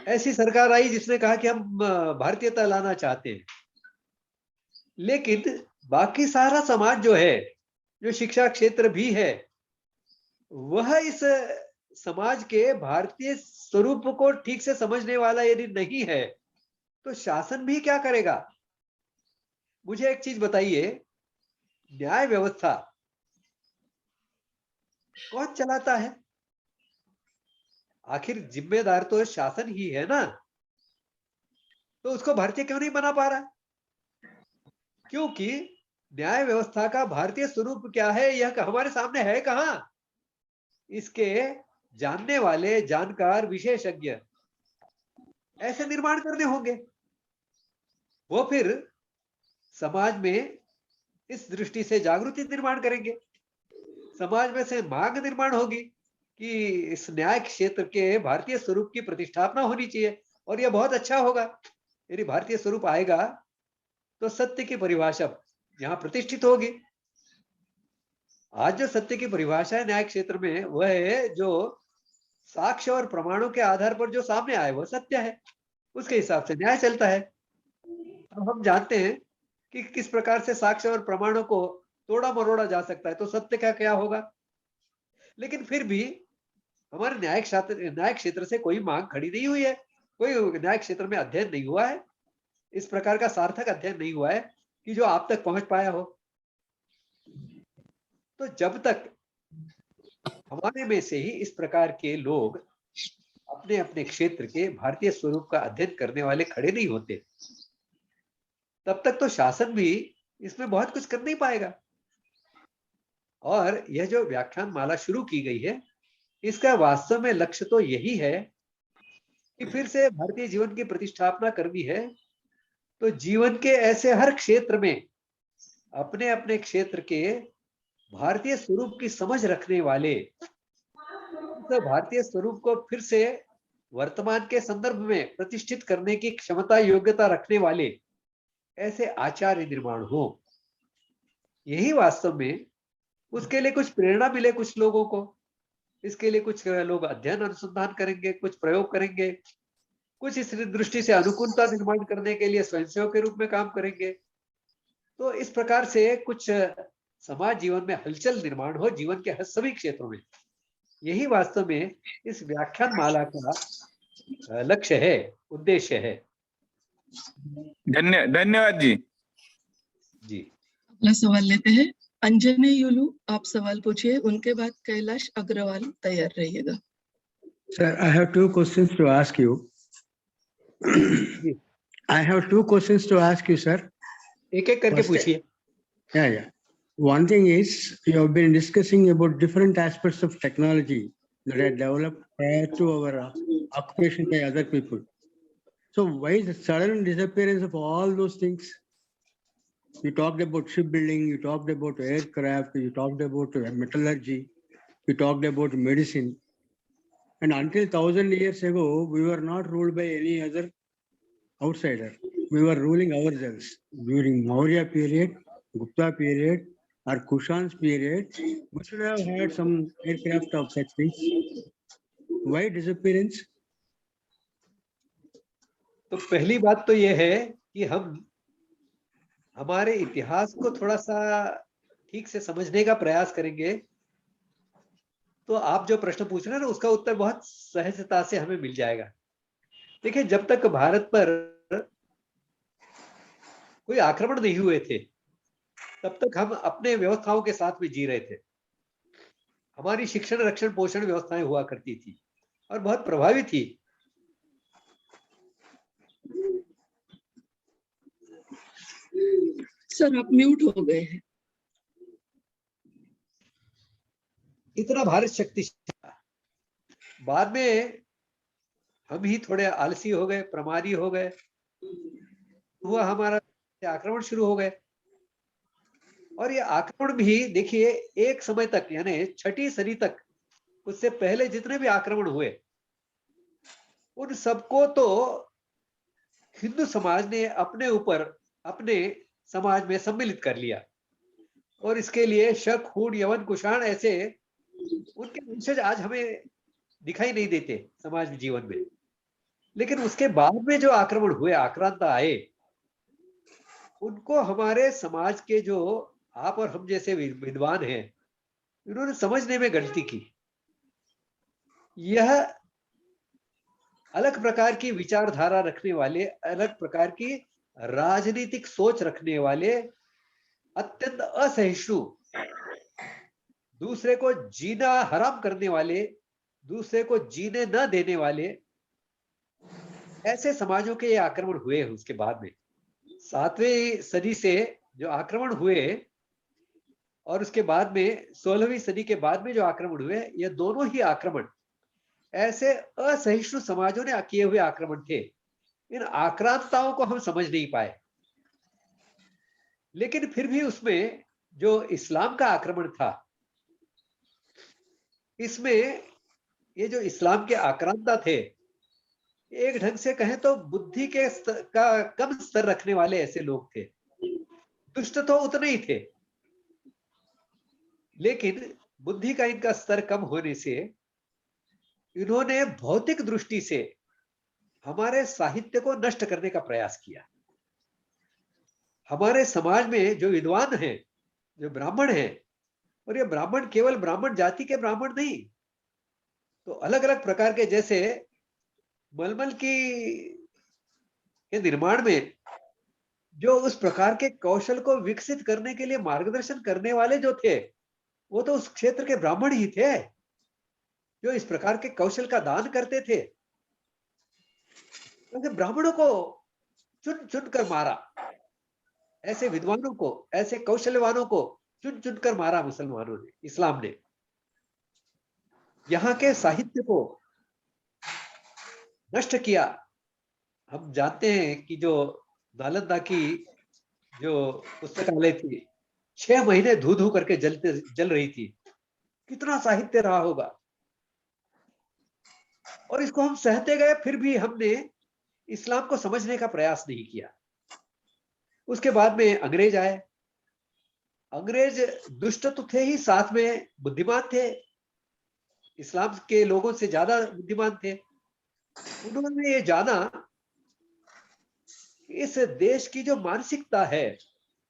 ऐसी सरकार आई जिसने कहा कि हम भारतीयता लाना चाहते हैं, लेकिन बाकी सारा समाज जो है, जो शिक्षा क्षेत्र भी है, वह इस समाज के भारतीय स्वरूप को ठीक से समझने वाला यदि नहीं है, तो शासन भी क्या करेगा? मुझे एक चीज बताइए, न्याय व्यवस्था कौन चलाता है? आखिर जिम्मेदार तो शासन ही है ना, तो उसको भारतीय क्यों नहीं बना पा रहा? क्योंकि न्याय व्यवस्था का भारतीय स्वरूप क्या है, यह हमारे सामने है कहां? इसके जानने वाले, जानकार, विशेषज्ञ ऐसे निर्माण करने होंगे। वो फिर समाज में इस दृष्टि से जागृति निर्माण करेंगे, समाज में से मांग निर्माण होगी कि इस न्याय क्षेत्र के भारतीय स्वरूप की प्रतिष्ठापना होनी चाहिए। और यह बहुत अच्छा होगा यदि भारतीय स्वरूप आएगा, तो सत्य की परिभाषा यहाँ प्रतिष्ठित होगी। आज जो सत्य की परिभाषा है न्याय क्षेत्र में, वह है जो साक्ष्य और प्रमाणों के आधार पर जो सामने आए वह सत्य है, उसके हिसाब से न्याय चलता है। अब हम जानते हैं कि किस प्रकार से साक्ष्य और प्रमाणों को तोड़ा मरोड़ा जा सकता है, तो सत्य का क्या होगा? लेकिन फिर भी हमारे न्याय क्षेत्र से कोई मांग खड़ी नहीं हुई है, कोई न्याय क्षेत्र में अध्ययन नहीं हुआ है, इस प्रकार का सार्थक अध्ययन नहीं हुआ है कि जो आप तक पहुंच पाया हो। तो जब तक हमारे में से ही इस प्रकार के लोग अपने अपने क्षेत्र के भारतीय स्वरूप का अध्ययन करने वाले खड़े नहीं होते, तब तक तो शासन भी इसमें बहुत कुछ कर नहीं पाएगा। और यह जो व्याख्यान माला शुरू की गई है, इसका वास्तव में लक्ष्य तो यही है कि फिर से भारतीय जीवन की प्रतिष्ठापना करनी है। तो जीवन के ऐसे हर क्षेत्र में अपने अपने क्षेत्र के भारतीय स्वरूप की समझ रखने वाले, तो भारतीय स्वरूप को फिर से वर्तमान के संदर्भ में प्रतिष्ठित करने की क्षमता, योग्यता रखने वाले ऐसे आचार्य निर्माण हो। यही वास्तव में, उसके लिए कुछ प्रेरणा मिले कुछ लोगों को, इसके लिए कुछ लोग अध्ययन अनुसंधान करेंगे, कुछ प्रयोग करेंगे, कुछ इस दृष्टि से अनुकूलता निर्माण करने के लिए स्वयंसेवक के रूप में काम करेंगे। तो इस प्रकार से कुछ समाज जीवन में हलचल निर्माण हो जीवन के सभी क्षेत्रों में। यही वास्तव में इस व्याख्यान माला का लक्ष्य है, उद्देश्य है। धन्यवाद जी। जी, अगला सवाल लेते हैं। अंजनी युलू, आप सवाल पूछिए, उनके बाद कैलाश अग्रवाल तैयार रहिएगा। Sir, I have two questions to ask you. I have two questions to ask you, sir. एक एक करके पूछिए। Yeah. One thing is, you have been discussing about different aspects of technology that are developed prior to our occupation by other people. So why the sudden disappearance of all those things? You talked about shipbuilding, you talked about aircraft, you talked about metallurgy, you talked about medicine. And until 1,000 years ago, we were not ruled by any other outsider. We were ruling ourselves. During Maurya period, Gupta period, or Kushan's period, we should have had some aircraft of such things. Why disappearance? तो पहली बात तो यह है कि हम हमारे इतिहास को थोड़ा सा ठीक से समझने का प्रयास करेंगे, तो आप जो प्रश्न पूछ रहे हैं ना, उसका उत्तर बहुत सहजता से हमें मिल जाएगा। देखिए, जब तक भारत पर कोई आक्रमण नहीं हुए थे, तब तक हम अपने व्यवस्थाओं के साथ में जी रहे थे। हमारी शिक्षण, रक्षण, पोषण व्यवस्थाएं हुआ करती थी और बहुत प्रभावी थी। सर, आप म्यूट हो गए हैं। इतना भारत शक्तिशाली था। बाद में हम ही थोड़े आलसी हो गए, प्रमादी हो गए, हुआ हमारा आक्रमण शुरू हो गए। और ये आक्रमण भी देखिए, एक समय तक यानी छठी सदी तक, उससे पहले जितने भी आक्रमण हुए, उन सबको तो हिंदू समाज ने अपने ऊपर, अपने समाज में सम्मिलित कर लिया। और इसके लिए शक, हूण, यवन, कुषाण ऐसे उनके वंशज आज हमें दिखाई नहीं देते समाज में, जीवन में। लेकिन उसके बाद में जो आक्रमण हुए, आक्रांत आए, उनको हमारे समाज के जो आप और हम जैसे विद्वान हैं, इन्होंने समझने में गलती की। यह अलग प्रकार की विचारधारा रखने वाले, अलग प्रकार की राजनीतिक सोच रखने वाले, अत्यंत असहिष्णु, दूसरे को जीना हराम करने वाले, दूसरे को जीने न देने वाले, ऐसे समाजों के ये आक्रमण हुए हैं। उसके बाद में 7वीं सदी से जो आक्रमण हुए और उसके बाद में 16वीं सदी के बाद में जो आक्रमण हुए, ये दोनों ही आक्रमण ऐसे असहिष्णु समाजों ने किए हुए आक्रमण थे। इन आक्रांताओं को हम समझ नहीं पाए। लेकिन फिर भी उसमें जो इस्लाम का आक्रमण था, इसमें ये जो इस्लाम के आक्रांता थे, एक ढंग से कहें तो बुद्धि के का कम स्तर रखने वाले ऐसे लोग थे। दुष्ट तो उतने ही थे, लेकिन बुद्धि का इनका स्तर कम होने से इन्होंने भौतिक दृष्टि से हमारे साहित्य को नष्ट करने का प्रयास किया। हमारे समाज में जो विद्वान हैं, जो ब्राह्मण हैं, और ये ब्राह्मण केवल ब्राह्मण जाति के ब्राह्मण नहीं, तो अलग अलग प्रकार के, जैसे मलमल के निर्माण में जो उस प्रकार के कौशल को विकसित करने के लिए मार्गदर्शन करने वाले जो थे, वो तो उस क्षेत्र के ब्राह्मण ही थे, जो इस प्रकार के कौशल का दान करते थे। क्योंकि ब्राह्मणों को चुन चुन कर मारा, ऐसे विद्वानों को, ऐसे कौशलवानों को चुन चुन कर मारा मुसलमानों ने, इस्लाम ने। यहाँ के साहित्य को नष्ट किया। हम जानते हैं कि जो नालंदा की जो पुस्तकालय थी, 6 महीने धू धू करके जल रही थी। कितना साहित्य रहा होगा। और इसको हम सहते गए, फिर भी हमने इस्लाम को समझने का प्रयास नहीं किया। उसके बाद में अंग्रेज आए। अंग्रेज दुष्ट तो थे ही, साथ में बुद्धिमान थे, इस्लाम के लोगों से ज्यादा बुद्धिमान थे। उन्होंने ये जाना कि इस देश की जो मानसिकता है,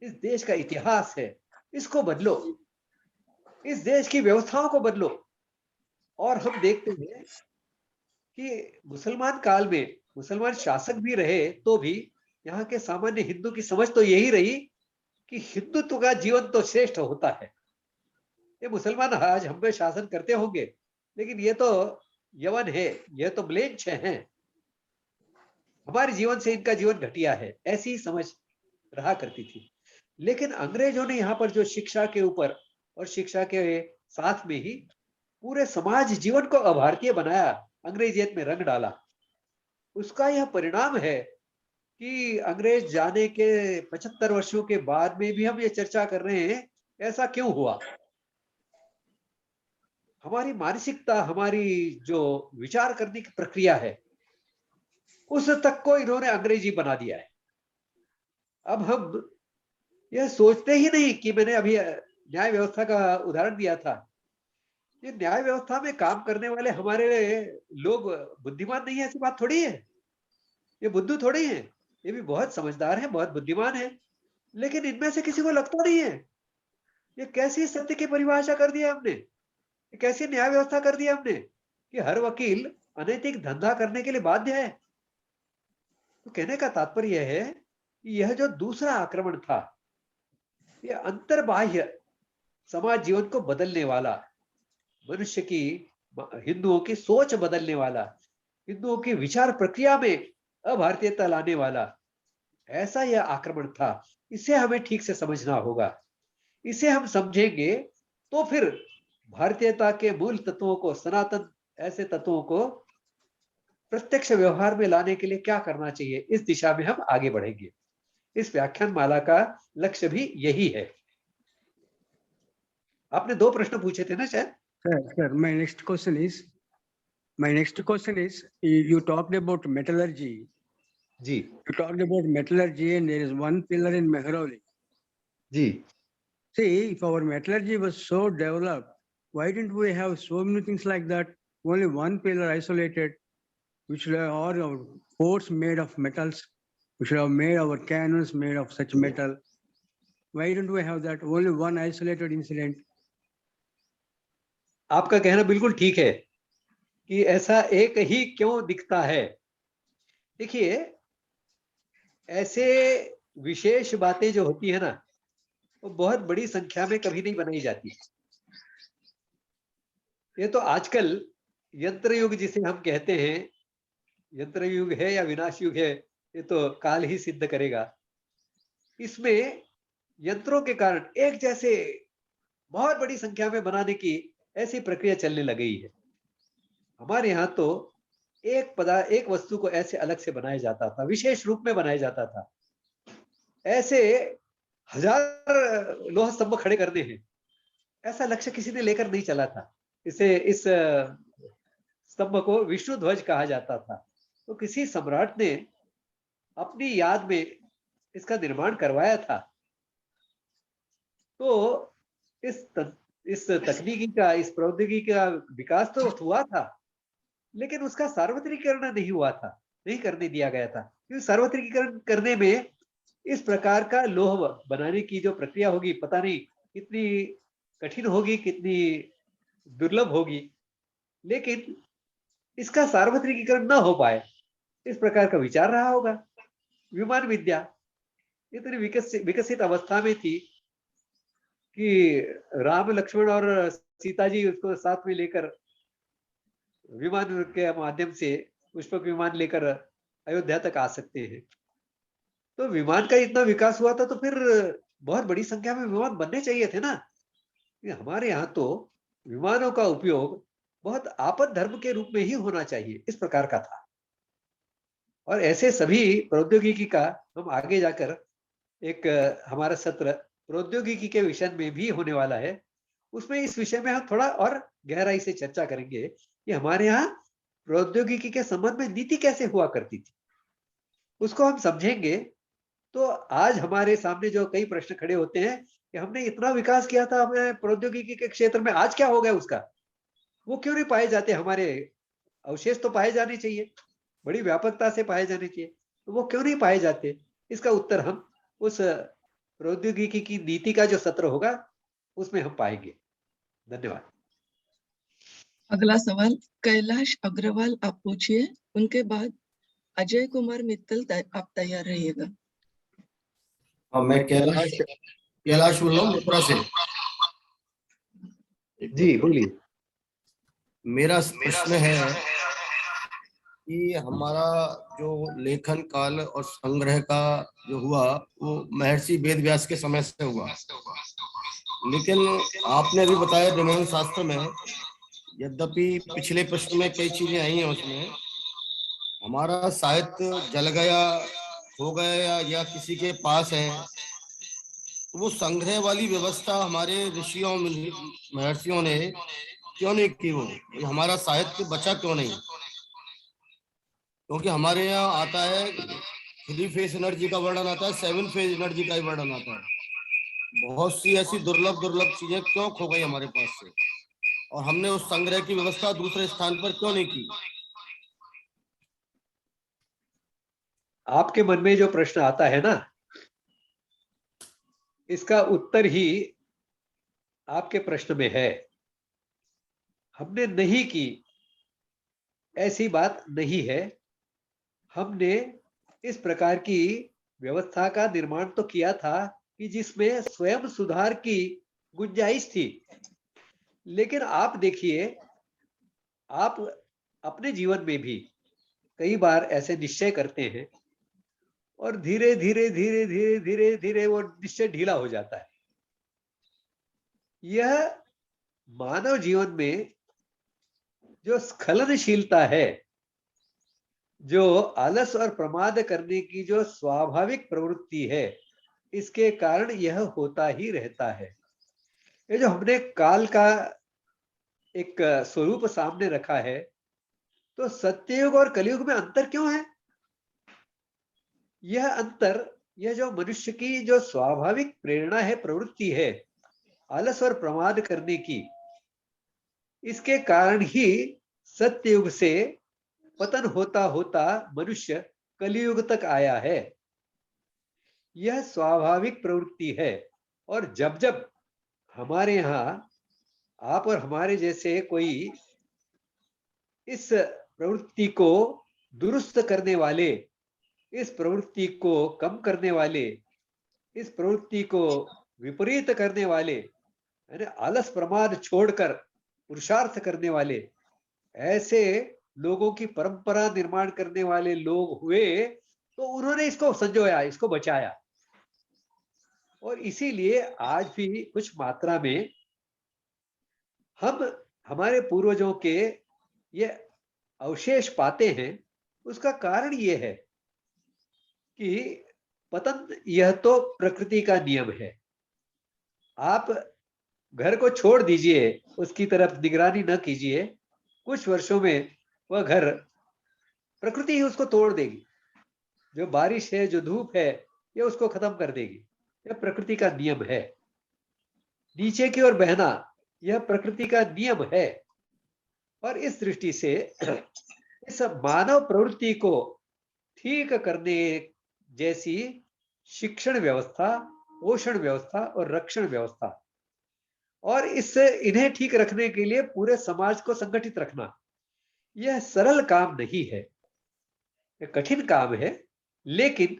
इस देश का इतिहास है, इसको बदलो, इस देश की व्यवस्थाओं को बदलो। और हम देखते हैं कि मुसलमान काल में मुसलमान शासक भी रहे, तो भी यहाँ के सामान्य हिंदू की समझ तो यही रही कि हिंदुत्व का जीवन तो श्रेष्ठ होता है। ये मुसलमान आज हम पे शासन करते होंगे, लेकिन ये तो यवन है, ये तो म्लेच्छ हैं, हमारे जीवन से इनका जीवन घटिया है, ऐसी समझ रहा करती थी। लेकिन अंग्रेजों ने यहाँ पर जो शिक्षा के ऊपर और शिक्षा के साथ में ही पूरे समाज जीवन को अभारतीय बनाया, अंग्रेजियत में रंग डाला, उसका यह परिणाम है कि अंग्रेज जाने के 75 वर्षों के बाद में भी हम ये चर्चा कर रहे हैं, ऐसा क्यों हुआ। हमारी मानसिकता, हमारी जो विचार करने की प्रक्रिया है, उस तक को इन्होंने अंग्रेजी बना दिया है। अब हम यह सोचते ही नहीं कि मैंने अभी न्याय व्यवस्था का उदाहरण दिया था। ये न्याय व्यवस्था में काम करने वाले हमारे लोग बुद्धिमान नहीं है, ऐसी बात थोड़ी है। ये बुद्धू थोड़ी है, ये भी बहुत समझदार है, बहुत बुद्धिमान है, लेकिन इनमें से किसी को लगता नहीं है। ये कैसी सत्य की परिभाषा कर दिया हमने, ये कैसी न्याय व्यवस्था कर दिया हमने कि हर वकील अनैतिक धंधा करने के लिए बाध्य है। तो कहने का तात्पर्य है कि यह जो दूसरा आक्रमण था, यह अंतर्बाह्य समाज जीवन को बदलने वाला, मनुष्य की, हिंदुओं की सोच बदलने वाला, हिंदुओं की विचार प्रक्रिया में अभारतीयता लाने वाला, ऐसा यह आक्रमण था। इसे हमें ठीक से समझना होगा। इसे हम समझेंगे तो फिर भारतीयता के मूल तत्वों को, सनातन ऐसे तत्वों को प्रत्यक्ष व्यवहार में लाने के लिए क्या करना चाहिए, इस दिशा में हम आगे बढ़ेंगे। इस व्याख्यान माला का लक्ष्य भी यही है। आपने 2 प्रश्न पूछे थे ना शायद? Sir, my next question is, you talked about metallurgy. Ji You talked about metallurgy, and there is one pillar in Mehrauli. Ji See, if our metallurgy was so developed, why didn't we have so many things like that? Only one pillar isolated, which should have all our forts made of metals. We should have made our cannons made of such metal. Why don't we have that? Only one isolated incident. आपका कहना बिल्कुल ठीक है कि ऐसा एक ही क्यों दिखता है। देखिए, ऐसे विशेष बातें जो होती है ना, वो बहुत बड़ी संख्या में कभी नहीं बनाई जाती। ये तो आजकल यंत्र युग जिसे हम कहते हैं, यंत्र युग है या विनाश युग है, ये तो काल ही सिद्ध करेगा। इसमें यंत्रों के कारण एक जैसे बहुत बड़ी संख्या में बनाने की ऐसी प्रक्रिया चलने लगी है। हमारे यहाँ तो एक वस्तु को ऐसे अलग से बनाया जाता था, विशेष रूप में बनाया जाता था। ऐसे 1000 लोह स्तंभ खड़े करने हैं, ऐसा लक्ष्य किसी ने लेकर नहीं चला था। इस स्तंभ को विष्णु ध्वज कहा जाता था। तो किसी सम्राट ने अपनी याद में इसका निर्माण करवाया था। तो इस तकनीकी का, इस प्रौद्योगिकी का विकास तो हुआ था, लेकिन उसका सार्वत्रिकीकरण नहीं हुआ था, नहीं करने दिया गया था। क्योंकि सार्वत्रिकीकरण करने में इस प्रकार का लोह बनाने की जो प्रक्रिया होगी, पता नहीं कितनी कठिन होगी, कितनी दुर्लभ होगी। लेकिन इसका सार्वत्रिकीकरण न हो पाए, इस प्रकार का विचार रहा होगा। विमान विद्या इतनी विकसित अवस्था में थी कि राम, लक्ष्मण और सीता जी उसको साथ में लेकर विमान के माध्यम से, पुष्पक विमान लेकर अयोध्या तक आ सकते हैं। तो विमान का इतना विकास हुआ था, तो फिर बहुत बड़ी संख्या में विमान बनने चाहिए थे ना। हमारे यहाँ तो विमानों का उपयोग बहुत आपद धर्म के रूप में ही होना चाहिए, इस प्रकार का था। और ऐसे सभी प्रौद्योगिकी का हम आगे जाकर एक हमारा सत्र प्रौद्योगिकी के विषय में भी होने वाला है। उसमें इस विषय में हम थोड़ा और गहराई से चर्चा करेंगे कि हमारे यहाँ प्रौद्योगिकी के संबंध में नीति कैसे हुआ करती थी, उसको हम समझेंगे। तो आज हमारे सामने जो कई प्रश्न खड़े होते हैं कि हमने इतना विकास किया था हमें प्रौद्योगिकी के क्षेत्र में, आज क्या हो गया उसका, वो क्यों नहीं पाए जाते। हमारे अवशेष तो पाए जाने चाहिए, बड़ी व्यापकता से पाए जाने चाहिए, तो वो क्यों नहीं पाए जाते। इसका उत्तर हम उस प्रौद्योगिकी की नीति का जो सत्र होगा उसमें हम पाएंगे। धन्यवाद। अगला सवाल कैलाश अग्रवाल आप पूछिए, उनके बाद अजय कुमार मित्तल आप तैयार रहिएगा। मैं कैलाश बोल रहा हूँ मथुरा से। जी बोलिए। मेरा प्रश्न है कि हमारा जो लेखन काल और संग्रह का जो हुआ वो महर्षि वेद व्यास के समय से हुआ, लेकिन आपने अभी बताया विज्ञान शास्त्र में, यद्यपि पिछले प्रश्न में कई चीजें आई हैं, उसमें हमारा साहित्य जल गया, हो गया या किसी के पास है, तो वो संग्रह वाली व्यवस्था हमारे ऋषियों महर्षियों ने क्यों नहीं की। वो हमारा साहित्य बचा क्यों नहीं? क्योंकि हमारे यहाँ आता है 3 फेज एनर्जी का वर्णन आता है, 7 फेज एनर्जी का ही वर्णन आता है। बहुत सी ऐसी दुर्लभ चीजें क्यों खो गई हमारे पास से, और हमने उस संग्रह की व्यवस्था दूसरे स्थान पर क्यों नहीं की? आपके मन में जो प्रश्न आता है ना, इसका उत्तर ही आपके प्रश्न में है। हमने नहीं की ऐसी बात नहीं है। हमने इस प्रकार की व्यवस्था का निर्माण तो किया था कि जिसमें स्वयं सुधार की गुंजाइश थी। लेकिन आप देखिए, आप अपने जीवन में भी कई बार ऐसे निश्चय करते हैं और धीरे धीरे धीरे धीरे धीरे धीरे वो निश्चय ढीला हो जाता है। यह मानव जीवन में जो स्खलनशीलता है, जो आलस और प्रमाद करने की जो स्वाभाविक प्रवृत्ति है, इसके कारण यह होता ही रहता है। ये जो हमने काल का एक स्वरूप सामने रखा है, तो सत्ययुग और कलयुग में अंतर क्यों है? यह अंतर, यह जो मनुष्य की जो स्वाभाविक प्रेरणा है, प्रवृत्ति है आलस और प्रमाद करने की, इसके कारण ही सत्ययुग से पतन होता होता मनुष्य कलियुग तक आया है। यह स्वाभाविक प्रवृत्ति है। और जब जब हमारे यहाँ आप और हमारे जैसे कोई इस प्रवृत्ति को दुरुस्त करने वाले, इस प्रवृत्ति को कम करने वाले, इस प्रवृत्ति को विपरीत करने वाले, यानी आलस प्रमाद छोड़कर पुरुषार्थ करने वाले, ऐसे लोगों की परंपरा निर्माण करने वाले लोग हुए, तो उन्होंने इसको संजोया, इसको बचाया। और इसीलिए आज भी कुछ मात्रा में हम हमारे पूर्वजों के ये अवशेष पाते हैं। उसका कारण ये है कि पतन यह तो प्रकृति का नियम है। आप घर को छोड़ दीजिए, उसकी तरफ निगरानी न कीजिए, कुछ वर्षों में वह घर, प्रकृति ही उसको तोड़ देगी। जो बारिश है, जो धूप है, ये उसको खत्म कर देगी। यह प्रकृति का नियम है। नीचे की ओर बहना, यह प्रकृति का नियम है। और इस दृष्टि से इस मानव प्रवृत्ति को ठीक करने जैसी शिक्षण व्यवस्था, पोषण व्यवस्था और रक्षण व्यवस्था, और इससे इन्हें ठीक रखने के लिए पूरे समाज को संगठित रखना, यह सरल काम नहीं है, यह कठिन काम है, लेकिन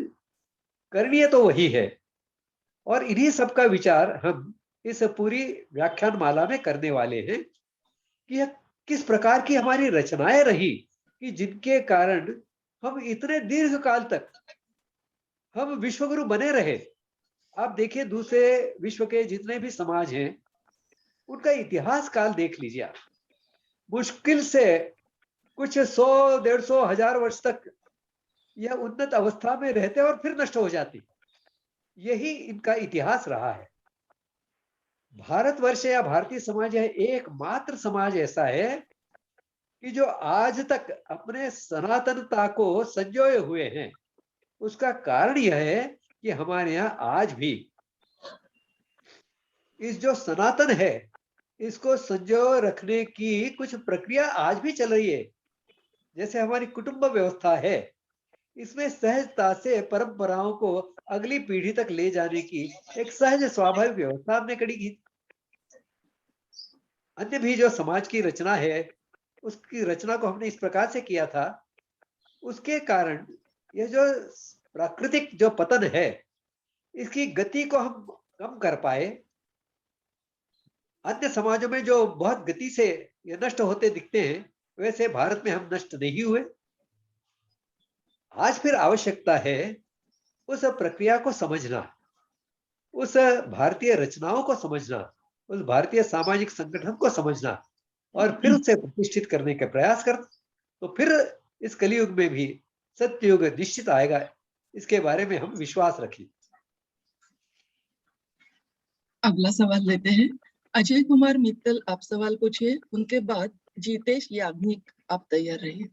करणीय तो वही है। और इन्हीं सबका विचार हम इस पूरी व्याख्यान माला में करने वाले हैं कि यह किस प्रकार की हमारी रचनाएं रही कि जिनके कारण हम इतने दीर्घ काल तक हम विश्वगुरु बने रहे। आप देखिए, दूसरे विश्व के जितने भी समाज हैं, उनका इतिहास काल देख लीजिए आप। मुश्किल से कुछ 100, 150, 1000 वर्ष तक यह उन्नत अवस्था में रहते और फिर नष्ट हो जाती। यही इनका इतिहास रहा है। भारतवर्ष या भारतीय समाज यह एकमात्र समाज ऐसा है कि जो आज तक अपने सनातनता को संजोए हुए हैं। उसका कारण यह है कि हमारे यहाँ आज भी इस जो सनातन है, इसको संजोए रखने की कुछ प्रक्रिया आज भी चल रही है। जैसे हमारी कुटुंब व्यवस्था है, इसमें सहजता से परंपराओं को अगली पीढ़ी तक ले जाने की एक सहज स्वाभाविक व्यवस्था हमने कड़ी की। अन्य भी जो समाज की रचना है, उसकी रचना को हमने इस प्रकार से किया था। उसके कारण यह जो प्राकृतिक जो पतन है, इसकी गति को हम कम कर पाए। अन्य समाजों में जो बहुत गति से ये नष्ट होते दिखते हैं, वैसे भारत में हम नष्ट नहीं हुए। आज फिर आवश्यकता है उस प्रक्रिया को समझना, उस भारतीय रचनाओं को समझना, उस भारतीय सामाजिक संगठन को समझना और फिर उसे प्रतिष्ठित करने के प्रयास कर। तो फिर इस कलियुग में भी सत्ययुग निश्चित आएगा, इसके बारे में हम विश्वास रखें। अगला सवाल लेते हैं। अजय कुमार मित्तल आप सवाल पूछिए, उनके बाद जीतेश याग्निक आप तैयार रहिए।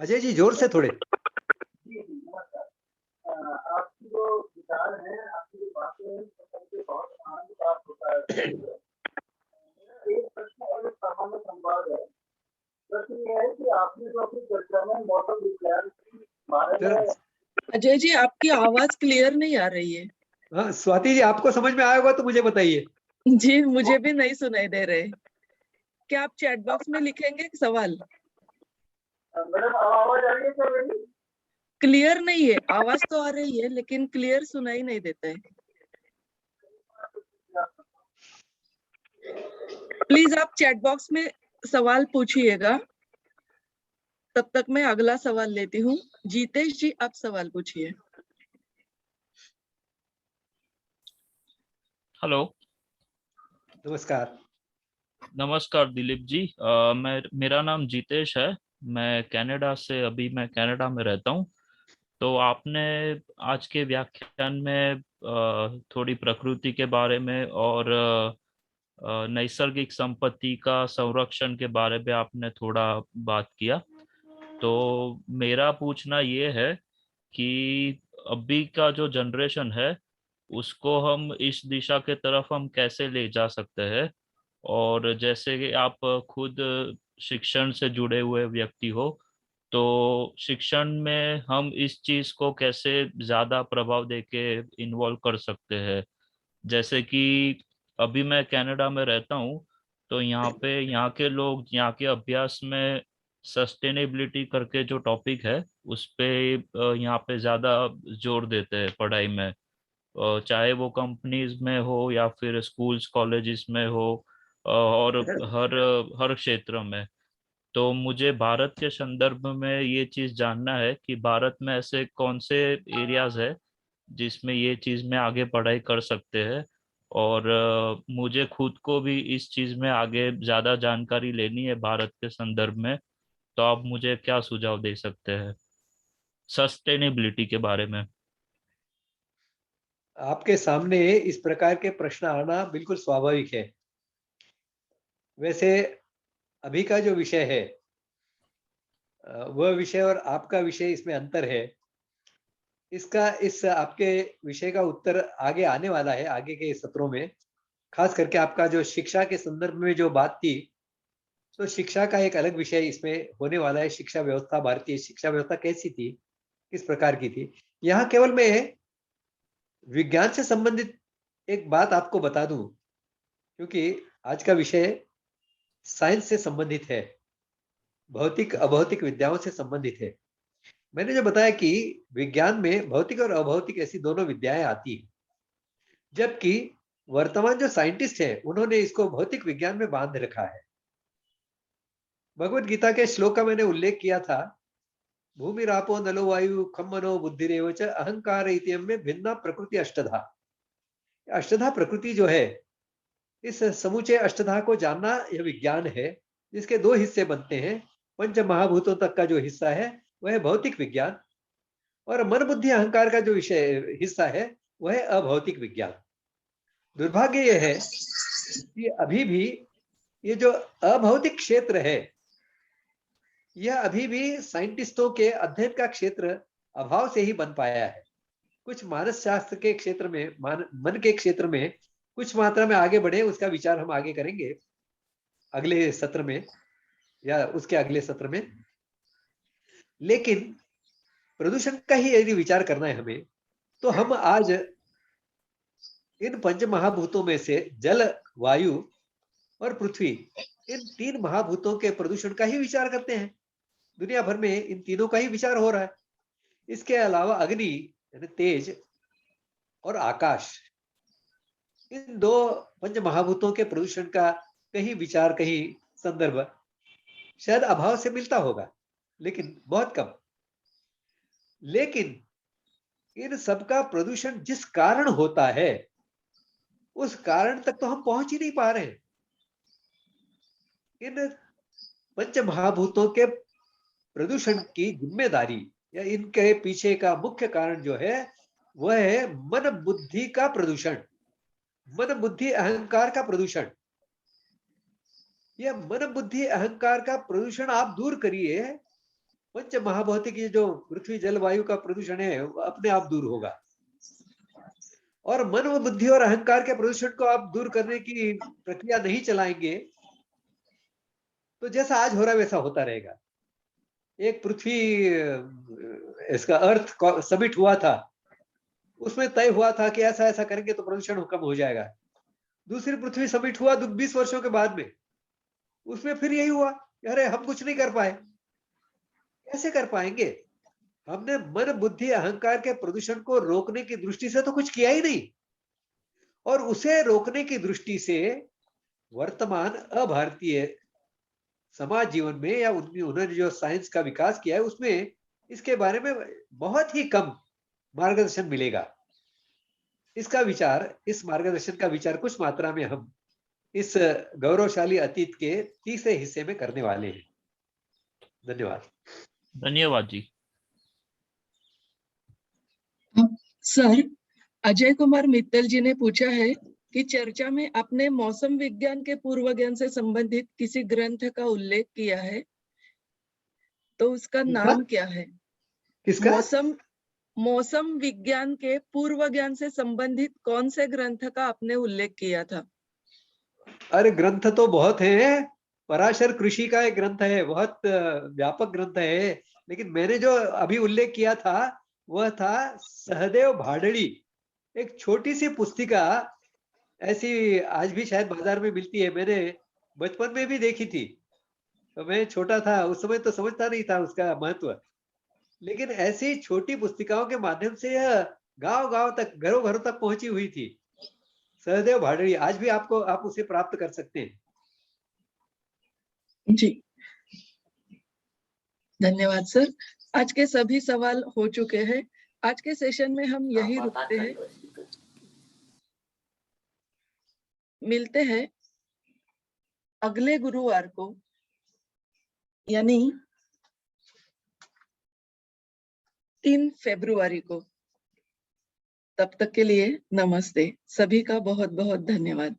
अजय जी जोर से थोड़े। आपकी जो विचार है, आपकी जो बातें हैं, सबसे बहुत आनंद प्राप्त होता है। एक प्रश्न और एक सामान्य संवाद है। प्रश्न यह है कि आपने जो अपनी चर्चा में मौसम विज्ञान के बारे में। अजय जी आपकी आवाज क्लियर नहीं आ रही है। हाँ स्वाति जी, आपको समझ में आया होगा तो मुझे बताइए। जी मुझे भी नहीं सुनाई दे रहे। क्या आप चैट बॉक्स में लिखेंगे सवाल? मैडम आवाज आ रही है क्या मेरी? क्लियर नहीं है, आवाज तो आ रही है लेकिन क्लियर सुनाई नहीं देता है। प्लीज आप चैट बॉक्स में सवाल पूछिएगा, तब तक मैं अगला सवाल लेती हूँ। जीतेश जी, आप सवाल पूछिए। हेलो, नमस्कार। नमस्कार दिलीप जी। मेरा नाम जीतेश है। मैं कनाडा में रहता हूँ। तो आपने आज के व्याख्यान में थोड़ी प्रकृति के बारे में और नैसर्गिक संपत्ति का संरक्षण के बारे में आपने थोड़ा बात किया। तो मेरा पूछना ये है कि अभी का जो जनरेशन है उसको हम इस दिशा के तरफ हम कैसे ले जा सकते हैं। और जैसे कि आप खुद शिक्षण से जुड़े हुए व्यक्ति हो, तो शिक्षण में हम इस चीज को कैसे ज्यादा प्रभाव देके इन्वॉल्व कर सकते हैं। जैसे कि अभी मैं कनाडा में रहता हूँ, तो यहाँ के लोग यहाँ के अभ्यास में सस्टेनेबिलिटी करके जो टॉपिक है उस पे यहाँ पे ज्यादा जोर देते हैं पढ़ाई में। चाहे वो कंपनीज में हो या फिर स्कूल्स कॉलेजेस में हो, और हर हर क्षेत्र में। तो मुझे भारत के संदर्भ में ये चीज जानना है कि भारत में ऐसे कौन से एरियाज है जिसमें ये चीज में आगे पढ़ाई कर सकते हैं। और मुझे खुद को भी इस चीज में आगे ज्यादा जानकारी लेनी है भारत के संदर्भ में। तो आप मुझे क्या सुझाव दे सकते हैं सस्टेनेबिलिटी के बारे में? आपके सामने इस प्रकार के प्रश्न आना बिल्कुल स्वाभाविक है। वैसे अभी का जो विषय है वह विषय और आपका विषय, इसमें अंतर है। इस आपके विषय का उत्तर आगे आने वाला है, आगे के सत्रों में। खास करके आपका जो शिक्षा के संदर्भ में जो बात थी, तो शिक्षा का एक अलग विषय इसमें होने वाला है। शिक्षा व्यवस्था, भारतीय शिक्षा व्यवस्था कैसी थी, किस प्रकार की थी। यहाँ केवल मैं विज्ञान से संबंधित एक बात आपको बता दूं, क्योंकि आज का विषय साइंस से संबंधित है, भौतिक अभौतिक विद्याओं से संबंधित है। मैंने जो बताया कि विज्ञान में भौतिक और अभौतिक ऐसी दोनों विद्याएं आती हैं, जबकि वर्तमान जो साइंटिस्ट है उन्होंने इसको भौतिक विज्ञान में बांध रखा है। भगवत गीता के श्लोक का मैंने उल्लेख किया था, भूमि रापो नलो वायु खम मनो बुद्धिरेव च अहंकार इत्यम में भिन्ना प्रकृति अष्टधा। अष्टधा प्रकृति जो है, इस समूचे अष्टधा को जानना यह विज्ञान है, जिसके दो हिस्से बनते हैं। पंच महाभूतों तक का जो हिस्सा है वह भौतिक विज्ञान, और मन बुद्धि अहंकार का जो विषय हिस्सा है वह है अभौतिक विज्ञान। दुर्भाग्य यह है कि अभी भी ये जो अभौतिक क्षेत्र है, यह अभी भी साइंटिस्टों के अध्ययन का क्षेत्र अभाव से ही बन पाया है। कुछ मानस शास्त्र के क्षेत्र में, मन के क्षेत्र में कुछ मात्रा में आगे बढ़े, उसका विचार हम आगे करेंगे अगले सत्र में या उसके अगले सत्र में। लेकिन प्रदूषण का ही यदि विचार करना है हमें, तो हम आज इन पंच महाभूतों में से जल, वायु और पृथ्वी, इन तीन महाभूतों के प्रदूषण का ही विचार करते हैं। दुनिया भर में इन तीनों का ही विचार हो रहा है। इसके अलावा अग्नि यानी तेज और आकाश, इन दो पंच महाभूतों के प्रदूषण का कहीं विचार, कहीं संदर्भ शायद अभाव से मिलता होगा, लेकिन बहुत कम। लेकिन इन सबका प्रदूषण जिस कारण होता है, उस कारण तक तो हम पहुंच ही नहीं पा रहे हैं। इन पंच महाभूतों के प्रदूषण की जिम्मेदारी या इनके पीछे का मुख्य कारण जो है वह है मन बुद्धि का प्रदूषण, मन बुद्धि अहंकार का प्रदूषण। यह मन बुद्धि अहंकार का प्रदूषण आप दूर करिए, पंच महाभौतिक ये जो पृथ्वी जल वायु का प्रदूषण है अपने आप दूर होगा। और मन व बुद्धि और अहंकार के प्रदूषण को आप दूर करने की प्रक्रिया नहीं चलाएंगे तो जैसा आज हो रहा है वैसा होता रहेगा। एक पृथ्वी, इसका अर्थ समिट हुआ था, उसमें तय हुआ था कि ऐसा ऐसा करेंगे तो प्रदूषण कम हो जाएगा। दूसरी पृथ्वी समिट हुआ 20 वर्षों के बाद में, उसमें फिर यही हुआ, अरे हम कुछ नहीं कर पाए। कैसे कर पाएंगे? हमने मन बुद्धि अहंकार के प्रदूषण को रोकने की दृष्टि से तो कुछ किया ही नहीं, और उसे रोकने की दृष्टि से वर्तमान अभारतीय समाज जीवन में या उन्होंने जो साइंस का विकास किया है उसमें इसके बारे में बहुत ही कम मार्गदर्शन मिलेगा। इसका विचार, इस मार्गदर्शन का विचार कुछ मात्रा में हम इस गौरवशाली अतीत के तीसरे हिस्से में करने वाले हैं। धन्यवाद। धन्यवाद जी। सर, अजय कुमार मित्तल जी ने पूछा है कि चर्चा में आपने मौसम विज्ञान के पूर्व ज्ञान से संबंधित किसी ग्रंथ का उल्लेख किया है, तो उसका नाम क्या है? किसका? मौसम विज्ञान के पूर्व ज्ञान से संबंधित कौन से ग्रंथ का आपने उल्लेख किया था? अरे ग्रंथ तो बहुत हैं। पराशर कृषि का एक ग्रंथ है, बहुत व्यापक ग्रंथ है, लेकिन मैंने जो अभी उल्लेख किया था वह था सहदेव भाडड़ी, एक छोटी सी पुस्तिका, ऐसी आज भी शायद बाजार में मिलती है। मैंने बचपन में भी देखी थी, तो मैं छोटा था उस समय, तो समझता नहीं था उसका महत्व, लेकिन ऐसी छोटी पुस्तिकाओं के माध्यम से यह गांव-गांव तक, घरों-घरों तक पहुंची हुई थी। सहदेव भाडड़ी, आज भी आप उसे प्राप्त कर सकते हैं। जी, धन्यवाद सर। आज के सभी सवाल हो चुके हैं। आज के सेशन में हम यही रुकते हैं। मिलते हैं अगले गुरुवार को, यानी 3 फरवरी को। तब तक के लिए नमस्ते। सभी का बहुत बहुत धन्यवाद।